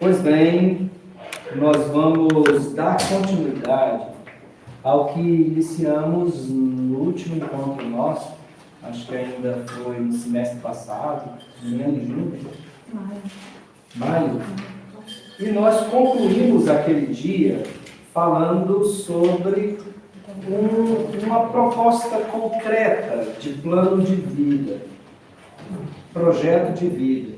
Pois bem, nós vamos dar continuidade ao que iniciamos no último encontro nosso, acho que ainda foi no semestre passado, em junho, maio, e nós concluímos aquele dia falando sobre uma proposta concreta de plano de vida, projeto de vida,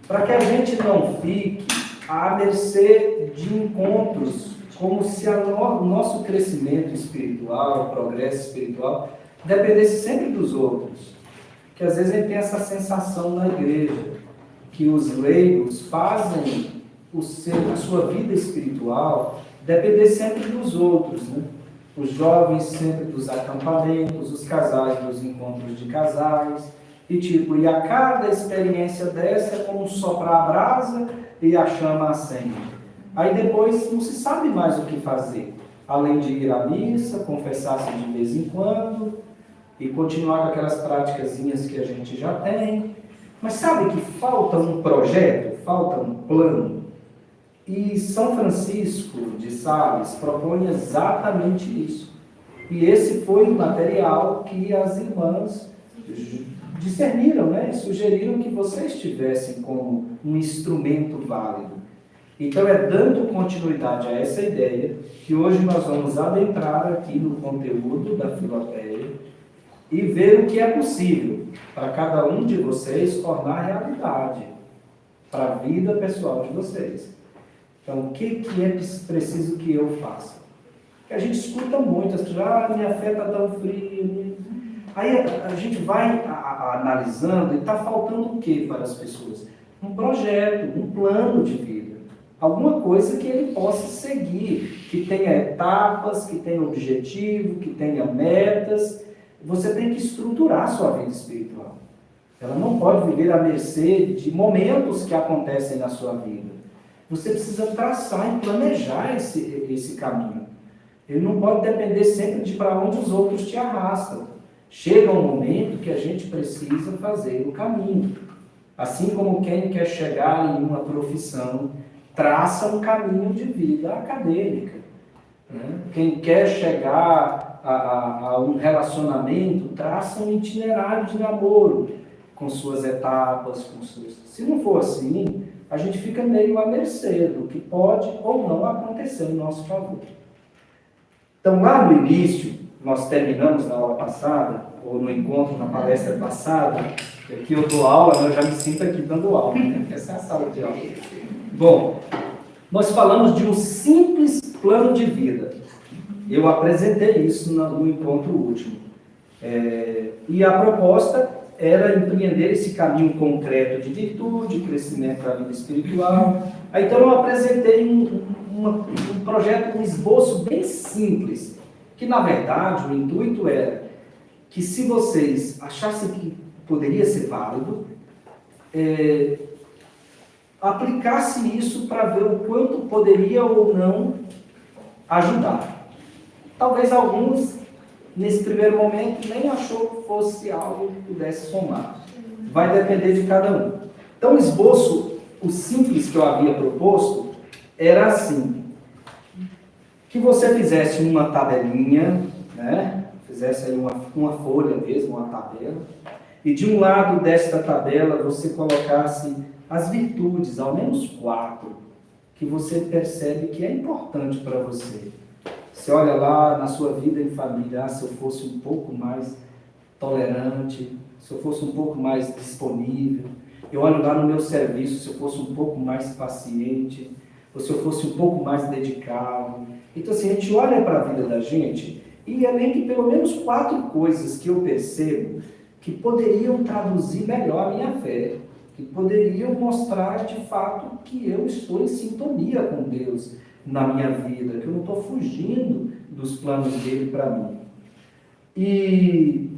para que a gente não fique à mercê de encontros, como se o nosso crescimento espiritual, progresso espiritual, dependesse sempre dos outros. Que às vezes a gente tem essa sensação na igreja, que os leigos fazem a sua vida espiritual depender sempre dos outros, né? Os jovens sempre dos acampamentos, os casais dos encontros de casais, e a cada experiência dessa é como soprar a brasa e a chama acende. Aí depois não se sabe mais o que fazer, além de ir à missa, confessar-se de vez em quando e continuar com aquelas práticazinhas que a gente já tem. Mas sabe que falta um projeto, falta um plano? E São Francisco de Sales propõe exatamente isso. E esse foi o material que as irmãs discerniram, né? Sugeriram que vocês tivessem como um instrumento válido. Então é dando continuidade a essa ideia que hoje nós vamos adentrar aqui no conteúdo da Filoteia e ver o que é possível para cada um de vocês tornar realidade para a vida pessoal de vocês. Então, o que é preciso que eu faça? Porque a gente escuta muito, as pessoas, minha fé está tão fria. Aí a gente vai analisando e está faltando o que para as pessoas? Um projeto, um plano de vida. Alguma coisa que ele possa seguir, que tenha etapas, que tenha objetivo, que tenha metas. Você tem que estruturar a sua vida espiritual. Ela não pode viver à mercê de momentos que acontecem na sua vida. Você precisa traçar e planejar esse caminho. Ele não pode depender sempre de para onde os outros te arrastam. Chega um momento que a gente precisa fazer o caminho. Assim como quem quer chegar em uma profissão, traça um caminho de vida acadêmica. Né? Quem quer chegar a um relacionamento, traça um itinerário de namoro, com suas etapas, Se não for assim, a gente fica meio à mercê do que pode ou não acontecer em nosso favor. Então, lá no início, nós terminamos na aula passada, ou no encontro, na palestra passada, aqui eu dou aula, eu já me sinto aqui dando aula, né? Essa é a sala de aula. Bom, nós falamos de um simples plano de vida. Eu apresentei isso no encontro último. E a proposta era empreender esse caminho concreto de virtude, crescimento da vida espiritual. Aí, então eu apresentei um projeto, um esboço bem simples, que na verdade o intuito era que se vocês achassem que poderia ser válido, aplicasse isso para ver o quanto poderia ou não ajudar. Talvez alguns, nesse primeiro momento, nem achou que fosse algo que pudesse somar. Vai depender de cada um. Então, o esboço, o simples que eu havia proposto, era assim: que você fizesse uma tabelinha, né? Fizesse aí uma folha mesmo, uma tabela, e de um lado desta tabela você colocasse as virtudes, ao menos 4, que você percebe que é importante para você. Você olha lá na sua vida em família, se eu fosse um pouco mais tolerante, se eu fosse um pouco mais disponível. Eu olho lá no meu serviço, se eu fosse um pouco mais paciente, ou se eu fosse um pouco mais dedicado. Então, assim, a gente olha para a vida da gente e elenque pelo menos 4 coisas que eu percebo que poderiam traduzir melhor a minha fé, que poderiam mostrar de fato que eu estou em sintonia com Deus na minha vida, que eu não estou fugindo dos planos dele para mim. E,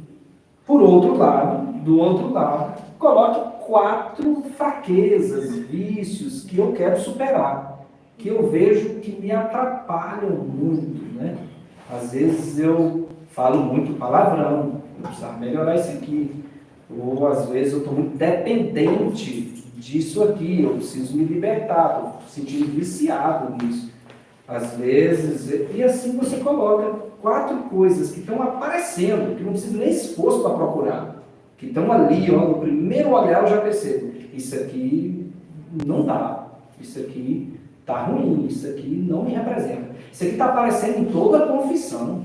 do outro lado, coloque 4 fraquezas, vícios que eu quero superar, que eu vejo que me atrapalham muito, né? Às vezes eu falo muito palavrão, eu precisava melhorar isso aqui. Ou às vezes eu estou muito dependente disso aqui, eu preciso me libertar, estou sentindo viciado nisso. Às vezes, e assim você coloca 4 coisas que estão aparecendo, que não precisa nem esforço para procurar, que estão ali, ó, no primeiro olhar eu já percebo, isso aqui não dá, isso aqui está ruim, isso aqui não me representa. Isso aqui está aparecendo em toda a confissão.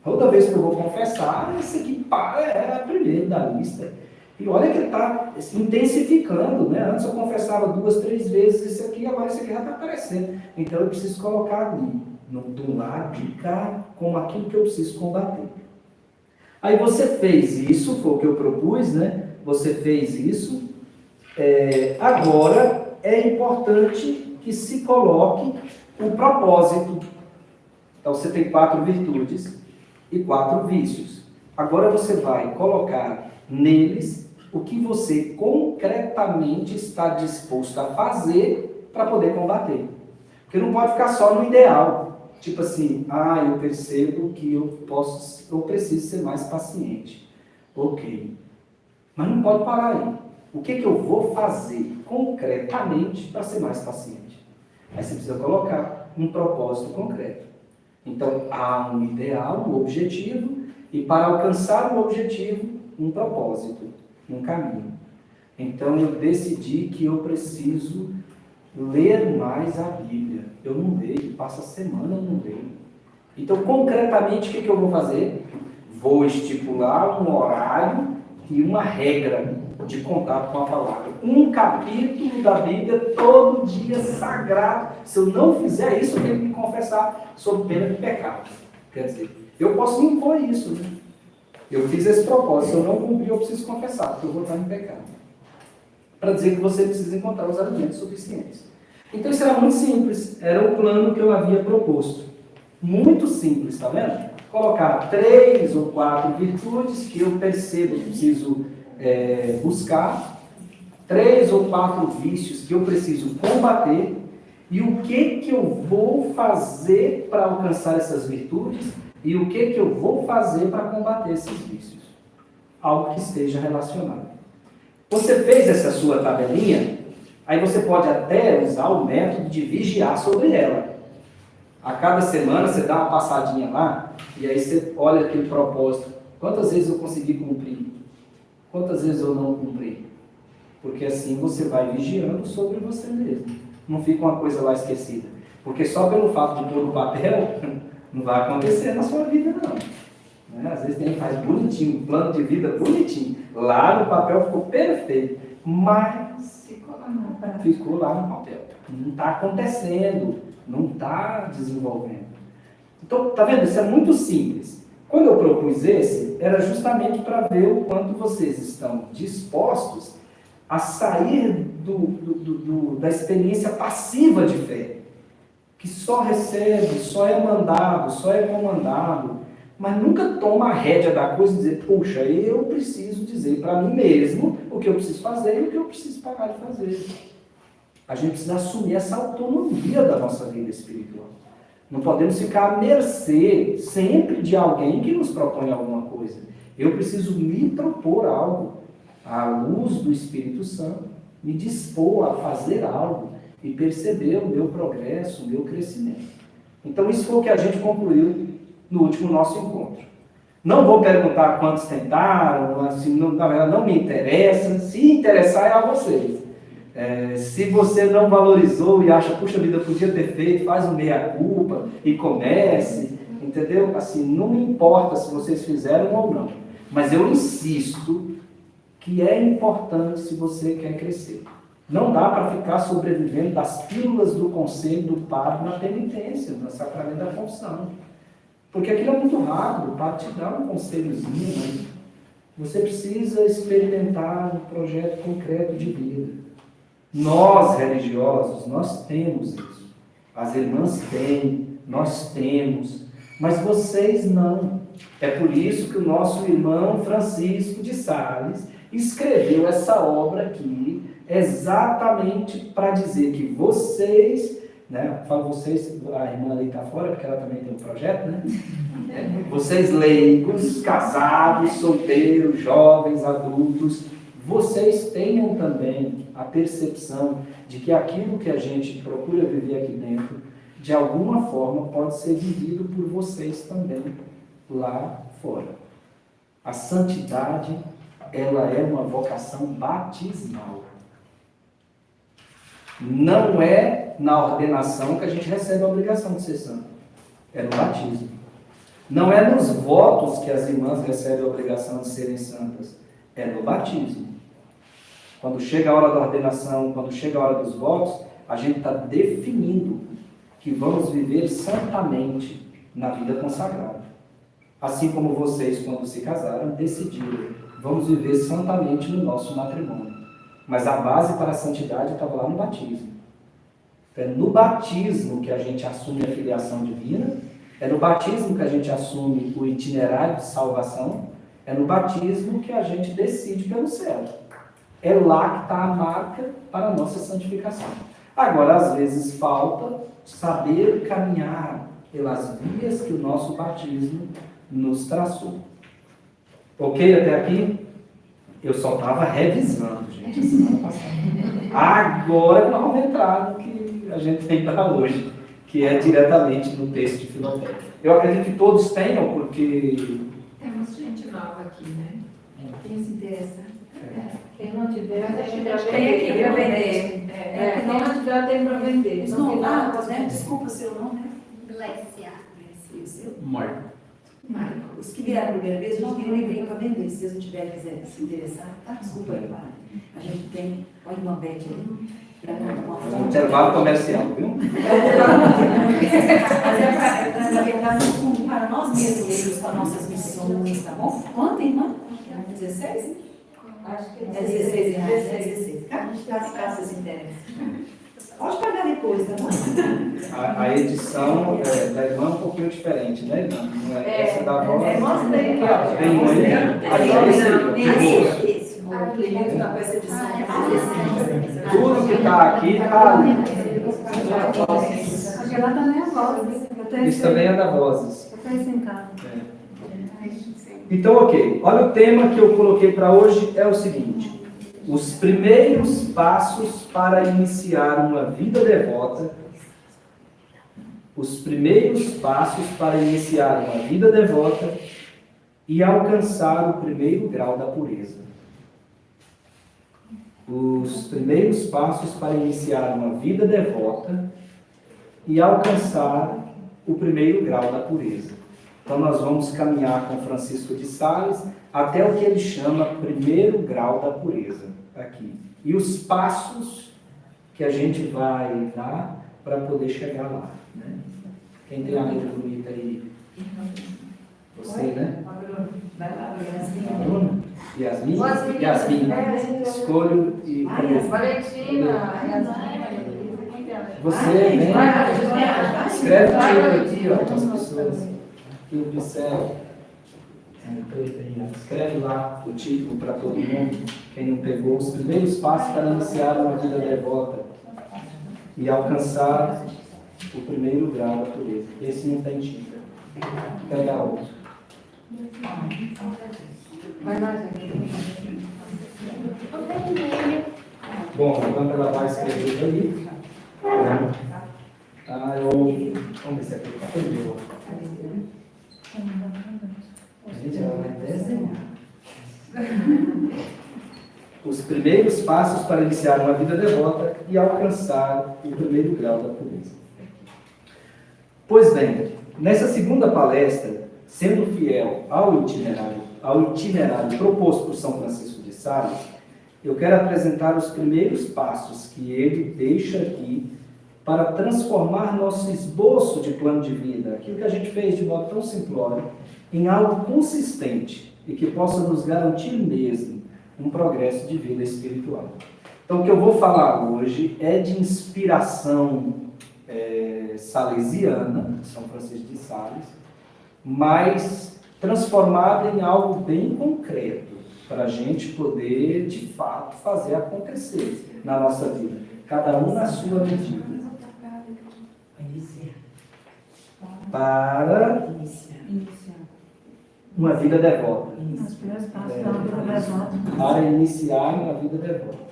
Toda vez que eu vou confessar, isso aqui é a primeira da lista. E olha que ele está intensificando, né? Antes eu confessava 2, 3 vezes isso aqui, agora isso aqui já está aparecendo. Então eu preciso colocar ali, do lado de cá, como aquilo que eu preciso combater. Aí você fez isso, foi o que eu propus, né? Você fez isso. Agora é importante que se coloque o propósito. Então você tem 4 virtudes e 4 vícios. Agora você vai colocar neles o que você concretamente está disposto a fazer para poder combater. Porque não pode ficar só no ideal. Tipo assim, eu percebo que eu preciso ser mais paciente. Ok. Mas não pode parar aí. O que eu vou fazer concretamente para ser mais paciente? Aí você precisa colocar um propósito concreto. Então, há um ideal, um objetivo, e para alcançar o objetivo, um propósito, um caminho. Então, eu decidi que eu preciso ler mais a Bíblia. Eu não leio, passa a semana eu não leio. Então, concretamente, o que eu vou fazer? Vou estipular um horário e uma regra de contato com a palavra. Um capítulo da Bíblia todo dia sagrado. Se eu não fizer isso, eu tenho que me confessar sob pena de pecado. Quer dizer, eu posso me impor isso, né? Eu fiz esse propósito, se eu não cumprir, eu preciso confessar, porque eu vou estar em pecado. Para dizer que você precisa encontrar os alimentos suficientes. Então isso era muito simples, era o plano que eu havia proposto. Muito simples, está vendo? Colocar 3 ou 4 virtudes que eu percebo que preciso buscar, 3 ou 4 vícios que eu preciso combater, e o que eu vou fazer para alcançar essas virtudes, e o que eu vou fazer para combater esses vícios. Algo que esteja relacionado. Você fez essa sua tabelinha, aí você pode até usar o método de vigiar sobre ela. A cada semana você dá uma passadinha lá, e aí você olha aquele propósito. Quantas vezes eu consegui cumprir? Quantas vezes eu não cumpri? Porque assim você vai vigiando sobre você mesmo. Não fica uma coisa lá esquecida. Porque só pelo fato de pôr no papel, não vai acontecer na sua vida, não. Às vezes tem faz bonitinho, um plano de vida bonitinho. Lá no papel ficou perfeito. Mas ficou lá no papel. Não está acontecendo. Não está desenvolvendo. Então, tá vendo? Isso é muito simples. Quando eu propus esse, era justamente para ver o quanto vocês estão dispostos a sair da experiência passiva de fé, que só recebe, só é mandado, só é comandado, mas nunca toma a rédea da coisa e dizer, puxa, eu preciso dizer para mim mesmo o que eu preciso fazer e o que eu preciso parar de fazer. A gente precisa assumir essa autonomia da nossa vida espiritual. Não podemos ficar à mercê sempre de alguém que nos propõe alguma coisa. Eu preciso me propor algo, à luz do Espírito Santo, me dispor a fazer algo e perceber o meu progresso, o meu crescimento. Então isso foi o que a gente concluiu no último nosso encontro. Não vou perguntar quantos tentaram, assim, na verdade não me interessa, se interessar é a vocês. Se você não valorizou e acha, puxa vida, podia ter feito, faz um meia-culpa e comece, entendeu? Assim, não me importa se vocês fizeram ou não, mas eu insisto que é importante se você quer crescer. Não dá para ficar sobrevivendo das pílulas do conselho do padre na penitência, no sacramento da confissão. Porque aquilo é muito rápido, o padre te dá um conselhozinho, mas você precisa experimentar um projeto concreto de vida. Nós, religiosos, nós temos isso. As irmãs têm, nós temos, mas vocês não. É por isso que o nosso irmão Francisco de Sales escreveu essa obra aqui, exatamente para dizer que vocês, né, falo vocês, a irmã ali está fora, porque ela também tem um projeto, né? Vocês leigos, casados, solteiros, jovens, adultos, vocês tenham também a percepção de que aquilo que a gente procura viver aqui dentro, de alguma forma, pode ser vivido por vocês também lá fora. A santidade, ela é uma vocação batismal. Não é na ordenação que a gente recebe a obrigação de ser santo. É no batismo. Não é nos votos que as irmãs recebem a obrigação de serem santas. É no batismo. Quando chega a hora da ordenação, quando chega a hora dos votos, a gente está definindo que vamos viver santamente na vida consagrada. Assim como vocês, quando se casaram, decidiram, vamos viver santamente no nosso matrimônio. Mas a base para a santidade estava lá no batismo. É no batismo que a gente assume a filiação divina, é no batismo que a gente assume o itinerário de salvação, é no batismo que a gente decide pelo céu. É lá que está a marca para a nossa santificação. Agora, às vezes, falta saber caminhar pelas vias que o nosso batismo nos traçou. Ok até aqui? Eu só estava revisando, gente, semana passada. Agora nós vamos entrar no que a gente tem para hoje, que é diretamente no texto de Filoteia. Eu acredito que todos tenham, porque... Temos gente nova aqui, né? Quem se interessa? Quem não tiver, tem aqui para vender. Quem não tiver, tem para vender. Não, né? Desculpa o seu nome, né? Glécia. E o seu? Marco. Marco. Os que vieram a primeira vez, a gente queria nem vir para vender. Se vocês não tiverem quiserem se interessar, tá? Desculpa aí, pai. A gente tem, olha uma Beth ali, para uma É um fonte. intervalo comercial, viu? Mas é para, na verdade, um fundo para nós mesmos, para nossas missões, tá bom? Quanto, irmã? 16? Acho que É 16 reais, é 16. Caso vocês se interessem. Pode pagar depois, tá bom? A edição da irmã é um pouquinho diferente, né, irmã? Não é essa da avó. mostra aí. Tem uma aí. Esse. O cliente está com essa edição. Tudo que está aqui está ali. Acho que ela também é voz. Isso também é da Vozes. Eu estou sem carro. Então, ok. Olha o tema que eu coloquei para hoje é o seguinte. Os primeiros passos para iniciar uma vida devota. Os primeiros passos para iniciar uma vida devota e alcançar o primeiro grau da pureza. Os primeiros passos para iniciar uma vida devota e alcançar o primeiro grau da pureza. Então nós vamos caminhar com Francisco de Sales até o que ele chama primeiro grau da pureza, aqui. E os passos que a gente vai dar para poder chegar lá, né? Quem tem a letra bonita aí? Você, né? Vai lá, Bruna? Yasmin? Yasmin. Escolho e... Valentina. Você, né? Escreve o título aqui, ó, para as pessoas que observam. Escreve lá o título para todo mundo, quem não pegou, os primeiros passos para iniciar uma vida devota e alcançar o primeiro grau da pureza. Esse não tem tinta. Pega outro. Vai lá, gente. Bom, enquanto ela vai escrever aí, vamos ver se aqui está meu. Gente, ela vai desenhar. Os primeiros passos para iniciar uma vida devota e alcançar o primeiro grau da pureza. Pois bem, nessa segunda palestra, sendo fiel ao itinerário proposto por São Francisco de Sales, eu quero apresentar os primeiros passos que ele deixa aqui para transformar nosso esboço de plano de vida, aquilo que a gente fez de modo tão simplório, em algo consistente e que possa nos garantir mesmo um progresso de vida espiritual. Então, o que eu vou falar hoje é de inspiração salesiana, São Francisco de Sales, mas transformada em algo bem concreto, para a gente poder, de fato, fazer acontecer na nossa vida, cada um na sua medida. Para uma vida devota. Os primeiros passos da vida devota. Para iniciar uma vida devota.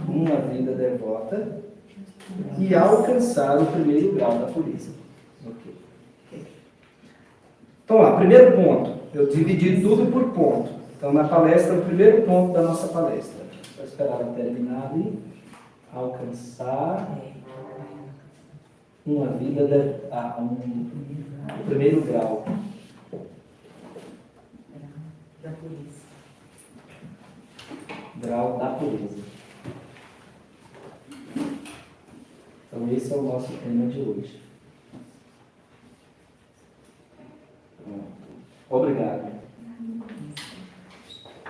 Uma vida devota e alcançar o primeiro grau da pureza. Ok. Então lá, primeiro ponto. Eu dividi tudo por ponto. Então na palestra, o primeiro ponto da nossa palestra. Vou esperar ela terminar ali. Alcançar uma vida o primeiro grau. Da polícia. Grau da pureza. Então esse é o nosso tema de hoje. Obrigado.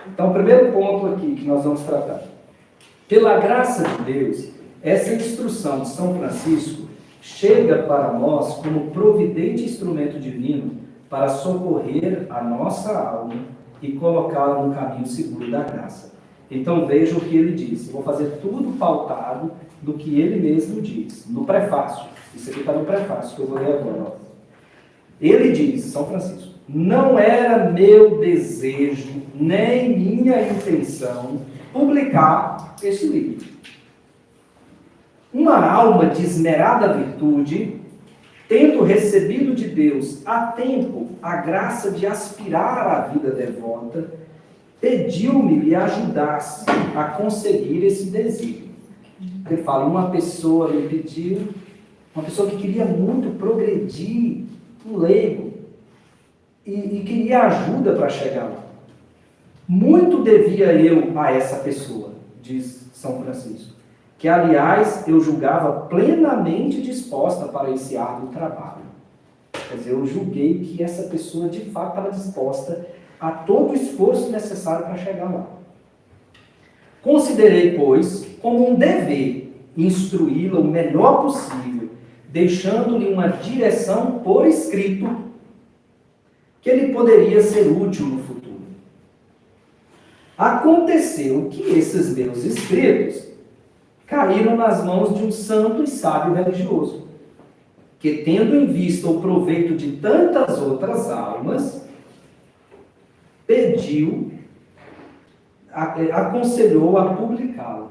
Então, o primeiro ponto aqui que nós vamos tratar. Pela graça de Deus, essa instrução de São Francisco chega para nós como providente instrumento divino para socorrer a nossa alma e colocá-la no caminho seguro da graça. Então veja o que ele diz. Eu vou fazer tudo pautado do que ele mesmo diz, no prefácio. Isso aqui está no prefácio, que eu vou ler agora. Ó. Ele diz, São Francisco, não era meu desejo, nem minha intenção, publicar este livro. Uma alma de esmerada virtude, tendo recebido de Deus a tempo a graça de aspirar à vida devota, pediu-me lhe ajudasse a conseguir esse desejo. Ele fala, uma pessoa me pediu, uma pessoa que queria muito progredir, um leigo, e queria ajuda para chegar lá. Muito devia eu a essa pessoa, diz São Francisco, que aliás eu julgava plenamente disposta para esse árduo trabalho. Quer dizer, eu julguei que essa pessoa de fato estava disposta a todo o esforço necessário para chegar lá. Considerei, pois, como um dever instruí-la o melhor possível, deixando-lhe uma direção por escrito que lhe poderia ser útil no futuro. Aconteceu que esses meus escritos caíram nas mãos de um santo e sábio religioso, que, tendo em vista o proveito de tantas outras almas, aconselhou a publicá-lo.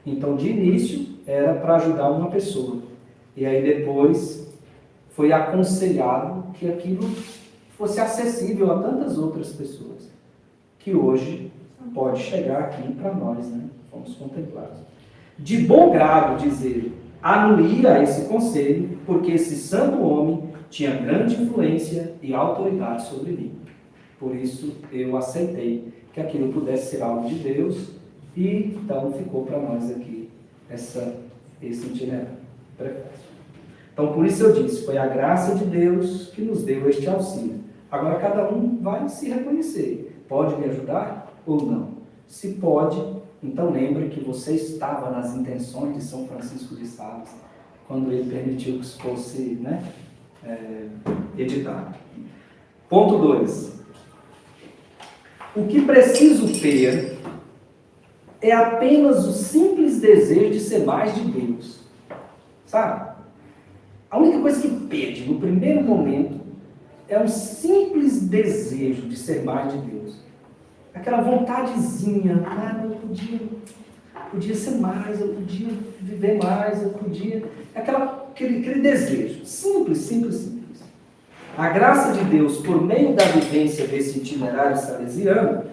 Então, de início, era para ajudar uma pessoa. E aí depois foi aconselhado que aquilo fosse acessível a tantas outras pessoas, que hoje pode chegar aqui para nós, né? Fomos contemplados. De bom grado, diz ele, anuía a esse conselho, porque esse santo homem tinha grande influência e autoridade sobre mim. Por isso, eu aceitei que aquilo pudesse ser algo de Deus, e então ficou para nós aqui esse itinerário. Então, por isso eu disse, foi a graça de Deus que nos deu este auxílio. Agora, cada um vai se reconhecer. Pode me ajudar ou não? Se pode, então lembre que você estava nas intenções de São Francisco de Sales, quando ele permitiu que isso fosse, editado. Ponto 2. O que preciso ter é apenas o simples desejo de ser mais de Deus. Sabe? A única coisa que pede no primeiro momento é um simples desejo de ser mais de Deus. Aquela vontadezinha, eu podia ser mais, eu podia viver mais, eu podia... Aquele desejo, simples. A graça de Deus, por meio da vivência desse itinerário salesiano,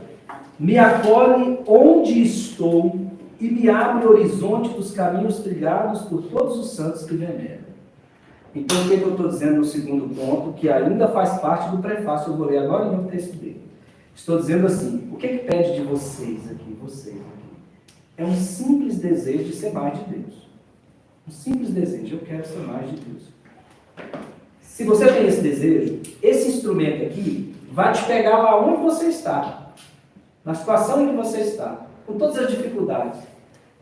me acolhe onde estou e me abre o horizonte dos caminhos trilhados por todos os santos que veneram. Então, o que eu estou dizendo no segundo ponto, que ainda faz parte do prefácio, eu vou ler agora no texto dele. Estou dizendo assim, o que pede de vocês aqui? É um simples desejo de ser mais de Deus. Um simples desejo, eu quero ser mais de Deus. Se você tem esse desejo, esse instrumento aqui vai te pegar lá onde você está, na situação em que você está, com todas as dificuldades,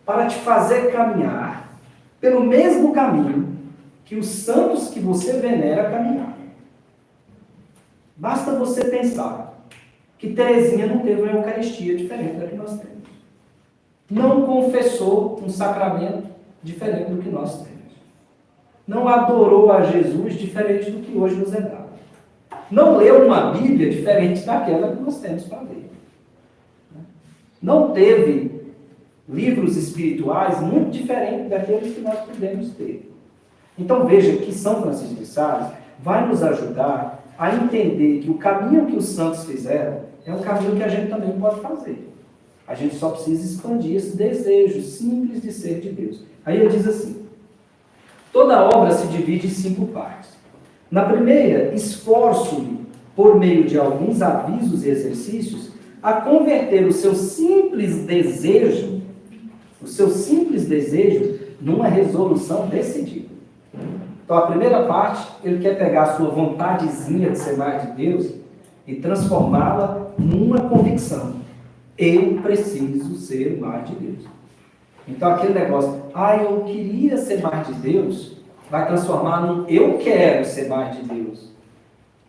para te fazer caminhar pelo mesmo caminho que os santos que você venera caminharam. Basta você pensar que Teresinha não teve uma Eucaristia diferente da que nós temos. Não confessou um sacramento diferente do que nós temos. Não adorou a Jesus diferente do que hoje nos é dado. não leu uma Bíblia diferente daquela que nós temos para ler. Não teve livros espirituais muito diferentes daqueles que nós podemos ter. Então veja que São Francisco de Sales vai nos ajudar a entender que o caminho que os santos fizeram é um caminho que a gente também pode fazer. A gente só precisa expandir esse desejo simples de ser de Deus. Aí ele diz assim: toda obra se divide em 5 partes. Na primeira, esforço-me, por meio de alguns avisos e exercícios, a converter o seu simples desejo numa resolução decidida. Então, a primeira parte, ele quer pegar a sua vontadezinha de ser mais de Deus e transformá-la numa convicção. Eu preciso ser mais de Deus. Então, aquele negócio, eu queria ser mais de Deus, vai transformar num eu quero ser mais de Deus.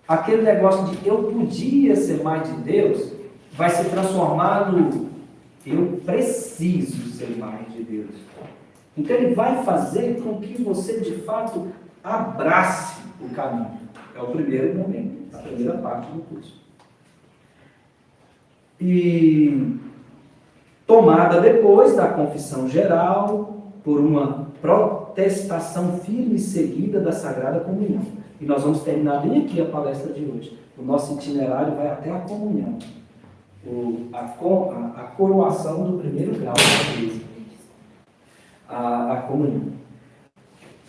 Aquele negócio de eu podia ser mais de Deus, vai se transformar no eu preciso ser mais de Deus. Então ele vai fazer com que você de fato abrace o caminho. É o primeiro momento, a primeira parte do curso. E tomada depois da confissão geral, por uma protestação firme e seguida da Sagrada Comunhão. E nós vamos terminar bem aqui a palestra de hoje. O nosso itinerário vai até a comunhão. A coroação do primeiro grau da igreja. A comunhão.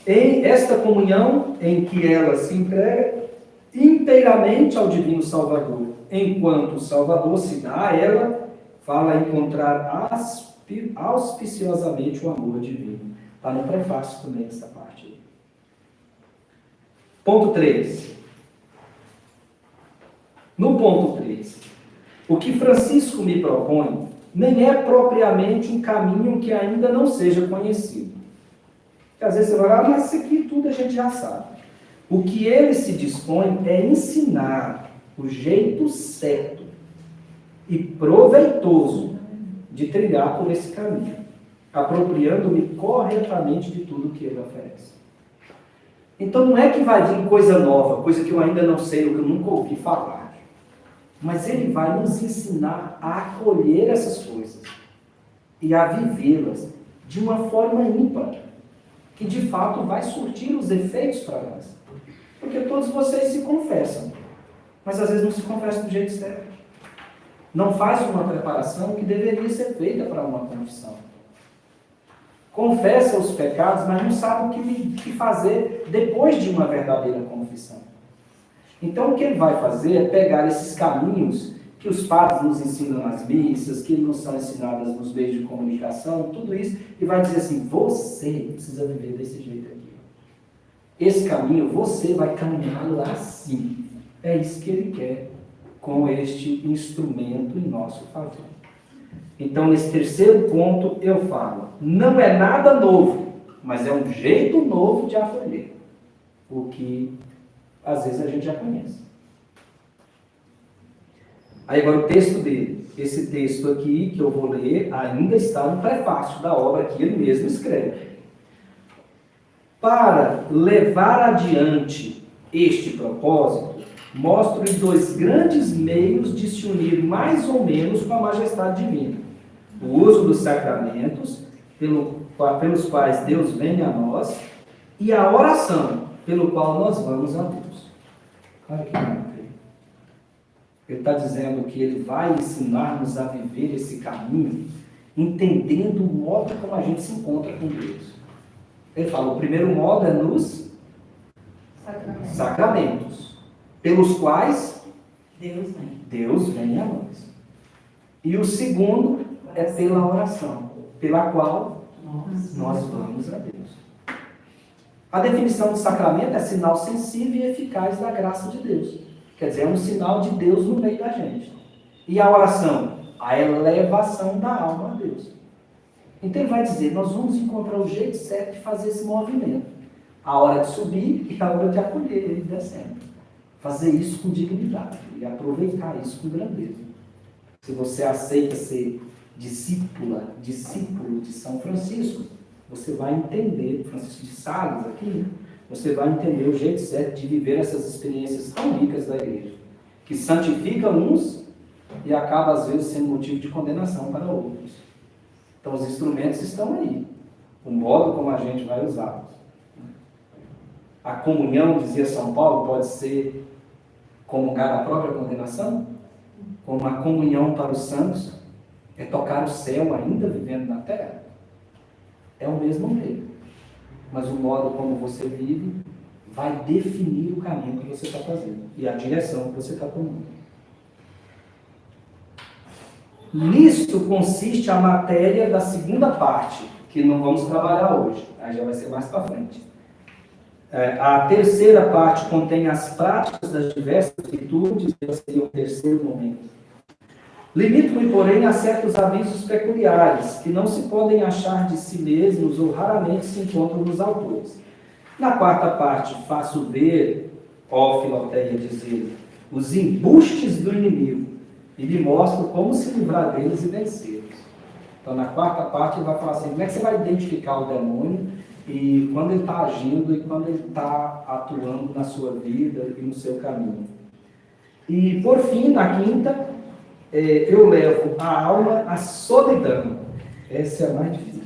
Em esta comunhão, em que ela se entrega inteiramente ao Divino Salvador, enquanto o Salvador se dá a ela, fala encontrar auspiciosamente o amor divino. Está no prefácio também essa parte. Ponto 3. No ponto 3, o que Francisco me propõe nem é propriamente um caminho que ainda não seja conhecido. Porque às vezes você vai falar, mas isso aqui tudo a gente já sabe. O que ele se dispõe é ensinar o jeito certo e proveitoso de trilhar por esse caminho, apropriando-me corretamente de tudo que ele oferece. Então não é que vai vir coisa nova, coisa que eu ainda não sei, ou que eu nunca ouvi falar. Mas ele vai nos ensinar a acolher essas coisas e a vivê-las de uma forma ímpar, que de fato vai surtir os efeitos para nós. Porque todos vocês se confessam, mas às vezes não se confessam do jeito certo. Não faz uma preparação que deveria ser feita para uma confissão. Confessa os pecados, mas não sabe o que fazer depois de uma verdadeira confissão. Então, o que ele vai fazer é pegar esses caminhos que os padres nos ensinam nas missas, que nos são ensinadas nos meios de comunicação, tudo isso, e vai dizer assim, você precisa viver desse jeito aqui. Esse caminho, você vai caminhá-lo assim. É isso que ele quer com este instrumento em nosso favor. Então, nesse terceiro ponto, eu falo, não é nada novo, mas é um jeito novo de acolher o que às vezes a gente já conhece. Aí agora o texto dele, esse texto aqui que eu vou ler, ainda está no prefácio da obra que ele mesmo escreve. Para levar adiante este propósito, mostro-lhe 2 grandes meios de se unir mais ou menos com a majestade divina. O uso dos sacramentos, pelos quais Deus vem a nós, e a oração, pelo qual nós vamos a Deus. Olha que maravilha. Ele está dizendo que ele vai ensinar-nos a viver esse caminho, entendendo o modo como a gente se encontra com Deus. Ele fala, o primeiro modo é nos sacramentos, pelos quais Deus vem a nós. E o segundo é pela oração, pela qual nós vamos a Deus. A definição de sacramento é sinal sensível e eficaz da graça de Deus. Quer dizer, é um sinal de Deus no meio da gente. E a oração? A elevação da alma a Deus. Então ele vai dizer, nós vamos encontrar o jeito certo de fazer esse movimento. A hora de subir e a hora de acolher ele descendo. Fazer isso com dignidade e aproveitar isso com grandeza. Se você aceita ser discípulo de São Francisco, você vai entender, Francisco de Sales aqui, você vai entender o jeito certo de viver essas experiências tão ricas da igreja, que santifica uns e acaba, às vezes, sendo motivo de condenação para outros. Então, os instrumentos estão aí, o modo como a gente vai usá-los. A comunhão, dizia São Paulo, pode ser comungar a própria condenação, como a comunhão para os santos é tocar o céu ainda vivendo na terra. É o mesmo meio, mas o modo como você vive vai definir o caminho que você está fazendo e a direção que você está tomando. Nisto consiste a matéria da segunda parte, que não vamos trabalhar hoje, aí já vai ser mais para frente. A terceira parte contém as práticas das diversas virtudes, esse seria o terceiro momento. Limito-me, porém, a certos avisos peculiares, que não se podem achar de si mesmos ou raramente se encontram nos autores. Na quarta parte, faço ver, ó Filoteia, dizer, os embustes do inimigo, e lhe mostro como se livrar deles e vencê-los. Então, na quarta parte, ele vai falar assim, como é que você vai identificar o demônio, e quando ele está agindo, e quando ele está atuando na sua vida e no seu caminho. E, por fim, na quinta, eu levo a alma à solidão. Essa é a mais difícil.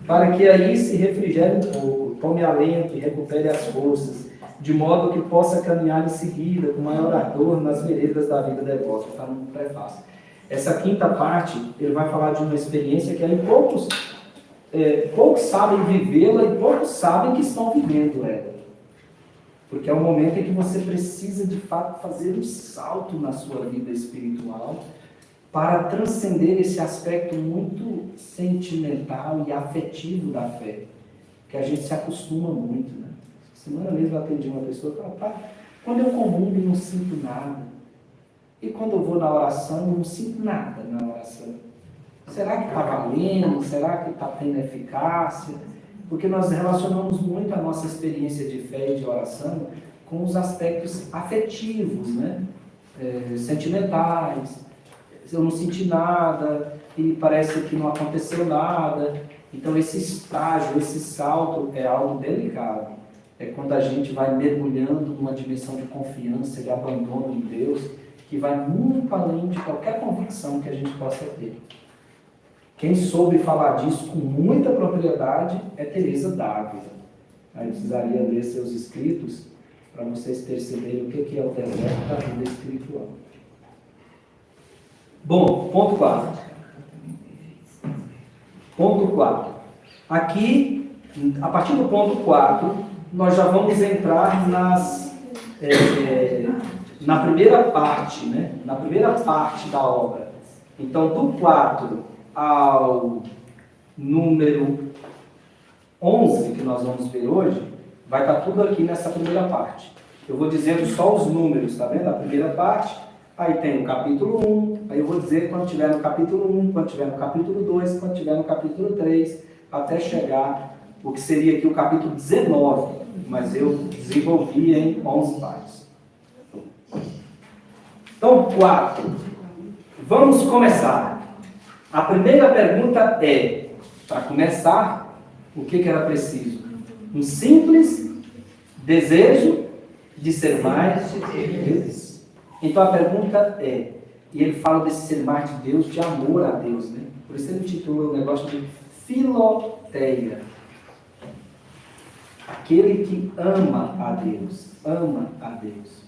Para que aí se refrigere um pouco, tome alento e recupere as forças, de modo que possa caminhar em seguida com maior ardor nas veredas da vida devota. Está no prefácio. Essa quinta parte, ele vai falar de uma experiência que aí poucos sabem vivê-la e poucos sabem que estão vivendo ela. Porque é um momento em que você precisa, de fato, fazer um salto na sua vida espiritual para transcender esse aspecto muito sentimental e afetivo da fé, que a gente se acostuma muito, né? Semana mesmo eu atendi uma pessoa que falou, quando eu comungo eu não sinto nada. E quando eu vou na oração, eu não sinto nada na oração. Será que está valendo? Será que está tendo eficácia? Porque nós relacionamos muito a nossa experiência de fé e de oração com os aspectos afetivos, né? Sentimentais. Eu não senti nada e parece que não aconteceu nada. Então esse estágio, esse salto é algo delicado. É quando a gente vai mergulhando numa dimensão de confiança, de abandono em Deus, que vai muito além de qualquer convicção que a gente possa ter. Quem soube falar disso com muita propriedade é Teresa d'Ávila. Aí eu precisaria ler seus escritos para vocês perceberem o que é o deserto da vida espiritual. Bom, ponto 4. Ponto 4. Aqui, a partir do ponto 4, nós já vamos entrar na primeira parte, né? Na primeira parte da obra. Então, do 4 ao número 11, que nós vamos ver hoje, vai estar tudo aqui nessa primeira parte. Eu vou dizendo só os números, tá vendo? A primeira parte, aí tem o capítulo 1, aí eu vou dizer quando tiver no capítulo 1, quando tiver no capítulo 2, quando tiver no capítulo 3, até chegar o que seria aqui o capítulo 19, mas eu desenvolvi em 11 partes. Então, 4. Vamos começar. A primeira pergunta é, para começar, o que era preciso? Um simples desejo de ser mais de Deus. Então a pergunta é, e ele fala desse ser mais de Deus, de amor a Deus, né? Por isso ele intitula o negócio de Filoteia. Aquele que ama a Deus, ama a Deus.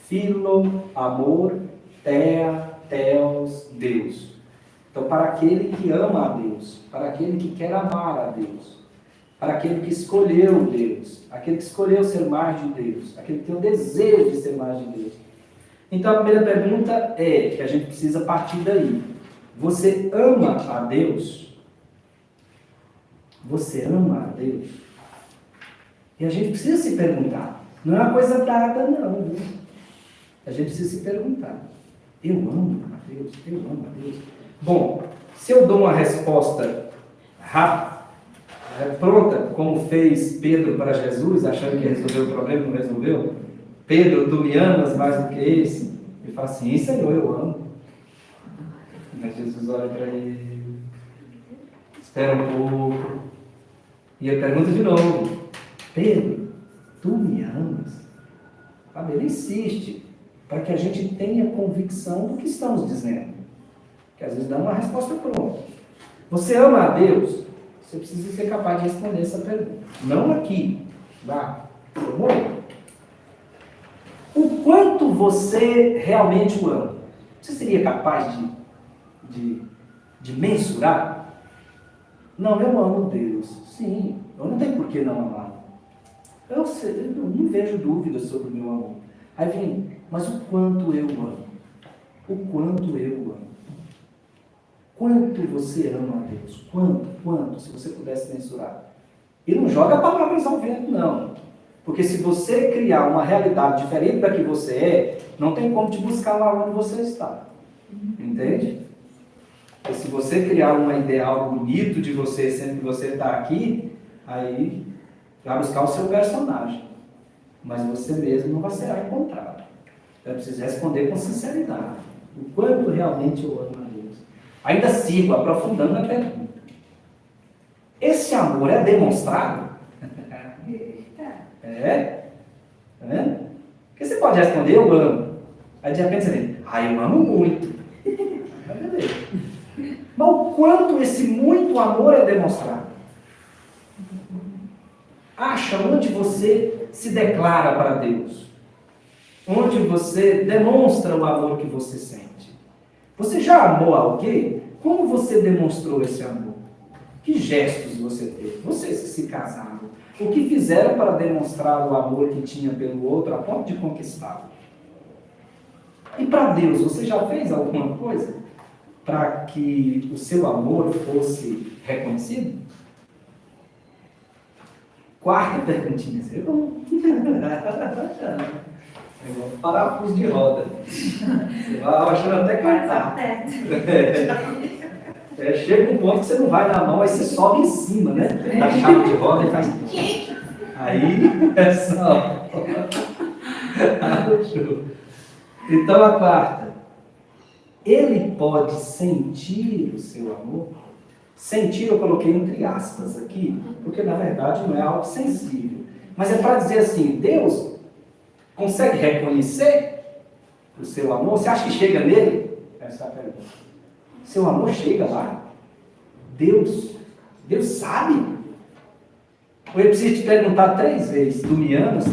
Filo, amor, teia, teos, Deus. Então, para aquele que ama a Deus, para aquele que quer amar a Deus, para aquele que escolheu Deus, aquele que escolheu ser mais de Deus, aquele que tem o desejo de ser mais de Deus. Então, a primeira pergunta é, que a gente precisa partir daí. Você ama a Deus? Você ama a Deus? E a gente precisa se perguntar. Não é uma coisa dada, não. Viu? A gente precisa se perguntar. Eu amo a Deus? Eu amo a Deus? Bom, se eu dou uma resposta rápida, pronta, como fez Pedro para Jesus, achando que resolveu o problema, não resolveu. Pedro, tu me amas mais do que esse? Ele fala assim, Senhor, eu amo. Mas Jesus olha para ele, espera um pouco, e ele pergunta de novo, Pedro, tu me amas? Sabe? Ele insiste para que a gente tenha convicção do que estamos dizendo. Que às vezes dá uma resposta pronta. Você ama a Deus? Você precisa ser capaz de responder essa pergunta. Não aqui, lá, no momento. O quanto você realmente o ama? Você seria capaz de mensurar? Não, eu amo Deus. Sim, eu não tenho por que não amar. Eu não vejo dúvidas sobre o meu amor. Aí vem, mas o quanto eu amo? O quanto eu amo? Quanto você ama a Deus? Quanto? Se você pudesse mensurar. E não joga palavras ao vento, não. Porque se você criar uma realidade diferente da que você é, não tem como te buscar lá onde você está. Entende? E se você criar uma ideal bonito de você, sendo que você está aqui, aí vai buscar o seu personagem. Mas você mesmo não vai ser encontrado. Então é preciso responder com sinceridade. O quanto realmente eu amo a Deus. Ainda sigo aprofundando a pergunta. Esse amor é demonstrado? É? Tá vendo? Porque você pode responder, eu amo. Aí de repente você diz, eu amo muito. Mas o quanto esse muito amor é demonstrado? Acha onde você se declara para Deus. Onde você demonstra o amor que você sente. Você já amou alguém? Como você demonstrou esse amor? Que gestos você teve? Vocês que se casaram, o que fizeram para demonstrar o amor que tinha pelo outro a ponto de conquistá-lo? E para Deus, você já fez alguma coisa para que o seu amor fosse reconhecido? Quarta perguntinha. Parafuso de roda. Você vai achando até cantar. Chega um ponto que você não vai na mão, aí você sobe em cima, né? Da chave de roda e faz. Aí é só. Então a quarta. Ele pode sentir o seu amor? Sentir eu coloquei entre aspas aqui, porque na verdade não é algo sensível. Mas é para dizer assim, Deus consegue reconhecer o seu amor? Você acha que chega nele? Essa é a pergunta. Seu amor chega lá? Deus sabe? Ou eu preciso te perguntar 3 vezes, tu me amas?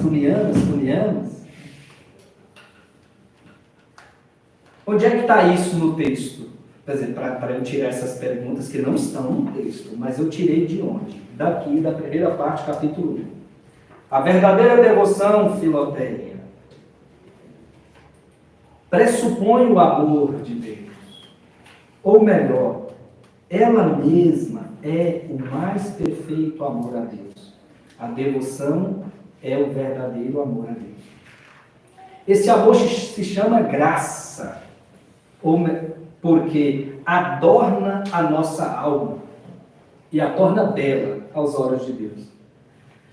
Onde é que está isso no texto? Quer dizer, para eu tirar essas perguntas que não estão no texto, mas eu tirei de onde? Daqui, da primeira parte, capítulo 1. A verdadeira devoção, Filoteia, pressupõe o amor de Deus. Ou melhor, ela mesma é o mais perfeito amor a Deus. A devoção é o verdadeiro amor a Deus. Esse amor se chama graça, porque adorna a nossa alma e a torna bela aos olhos de Deus.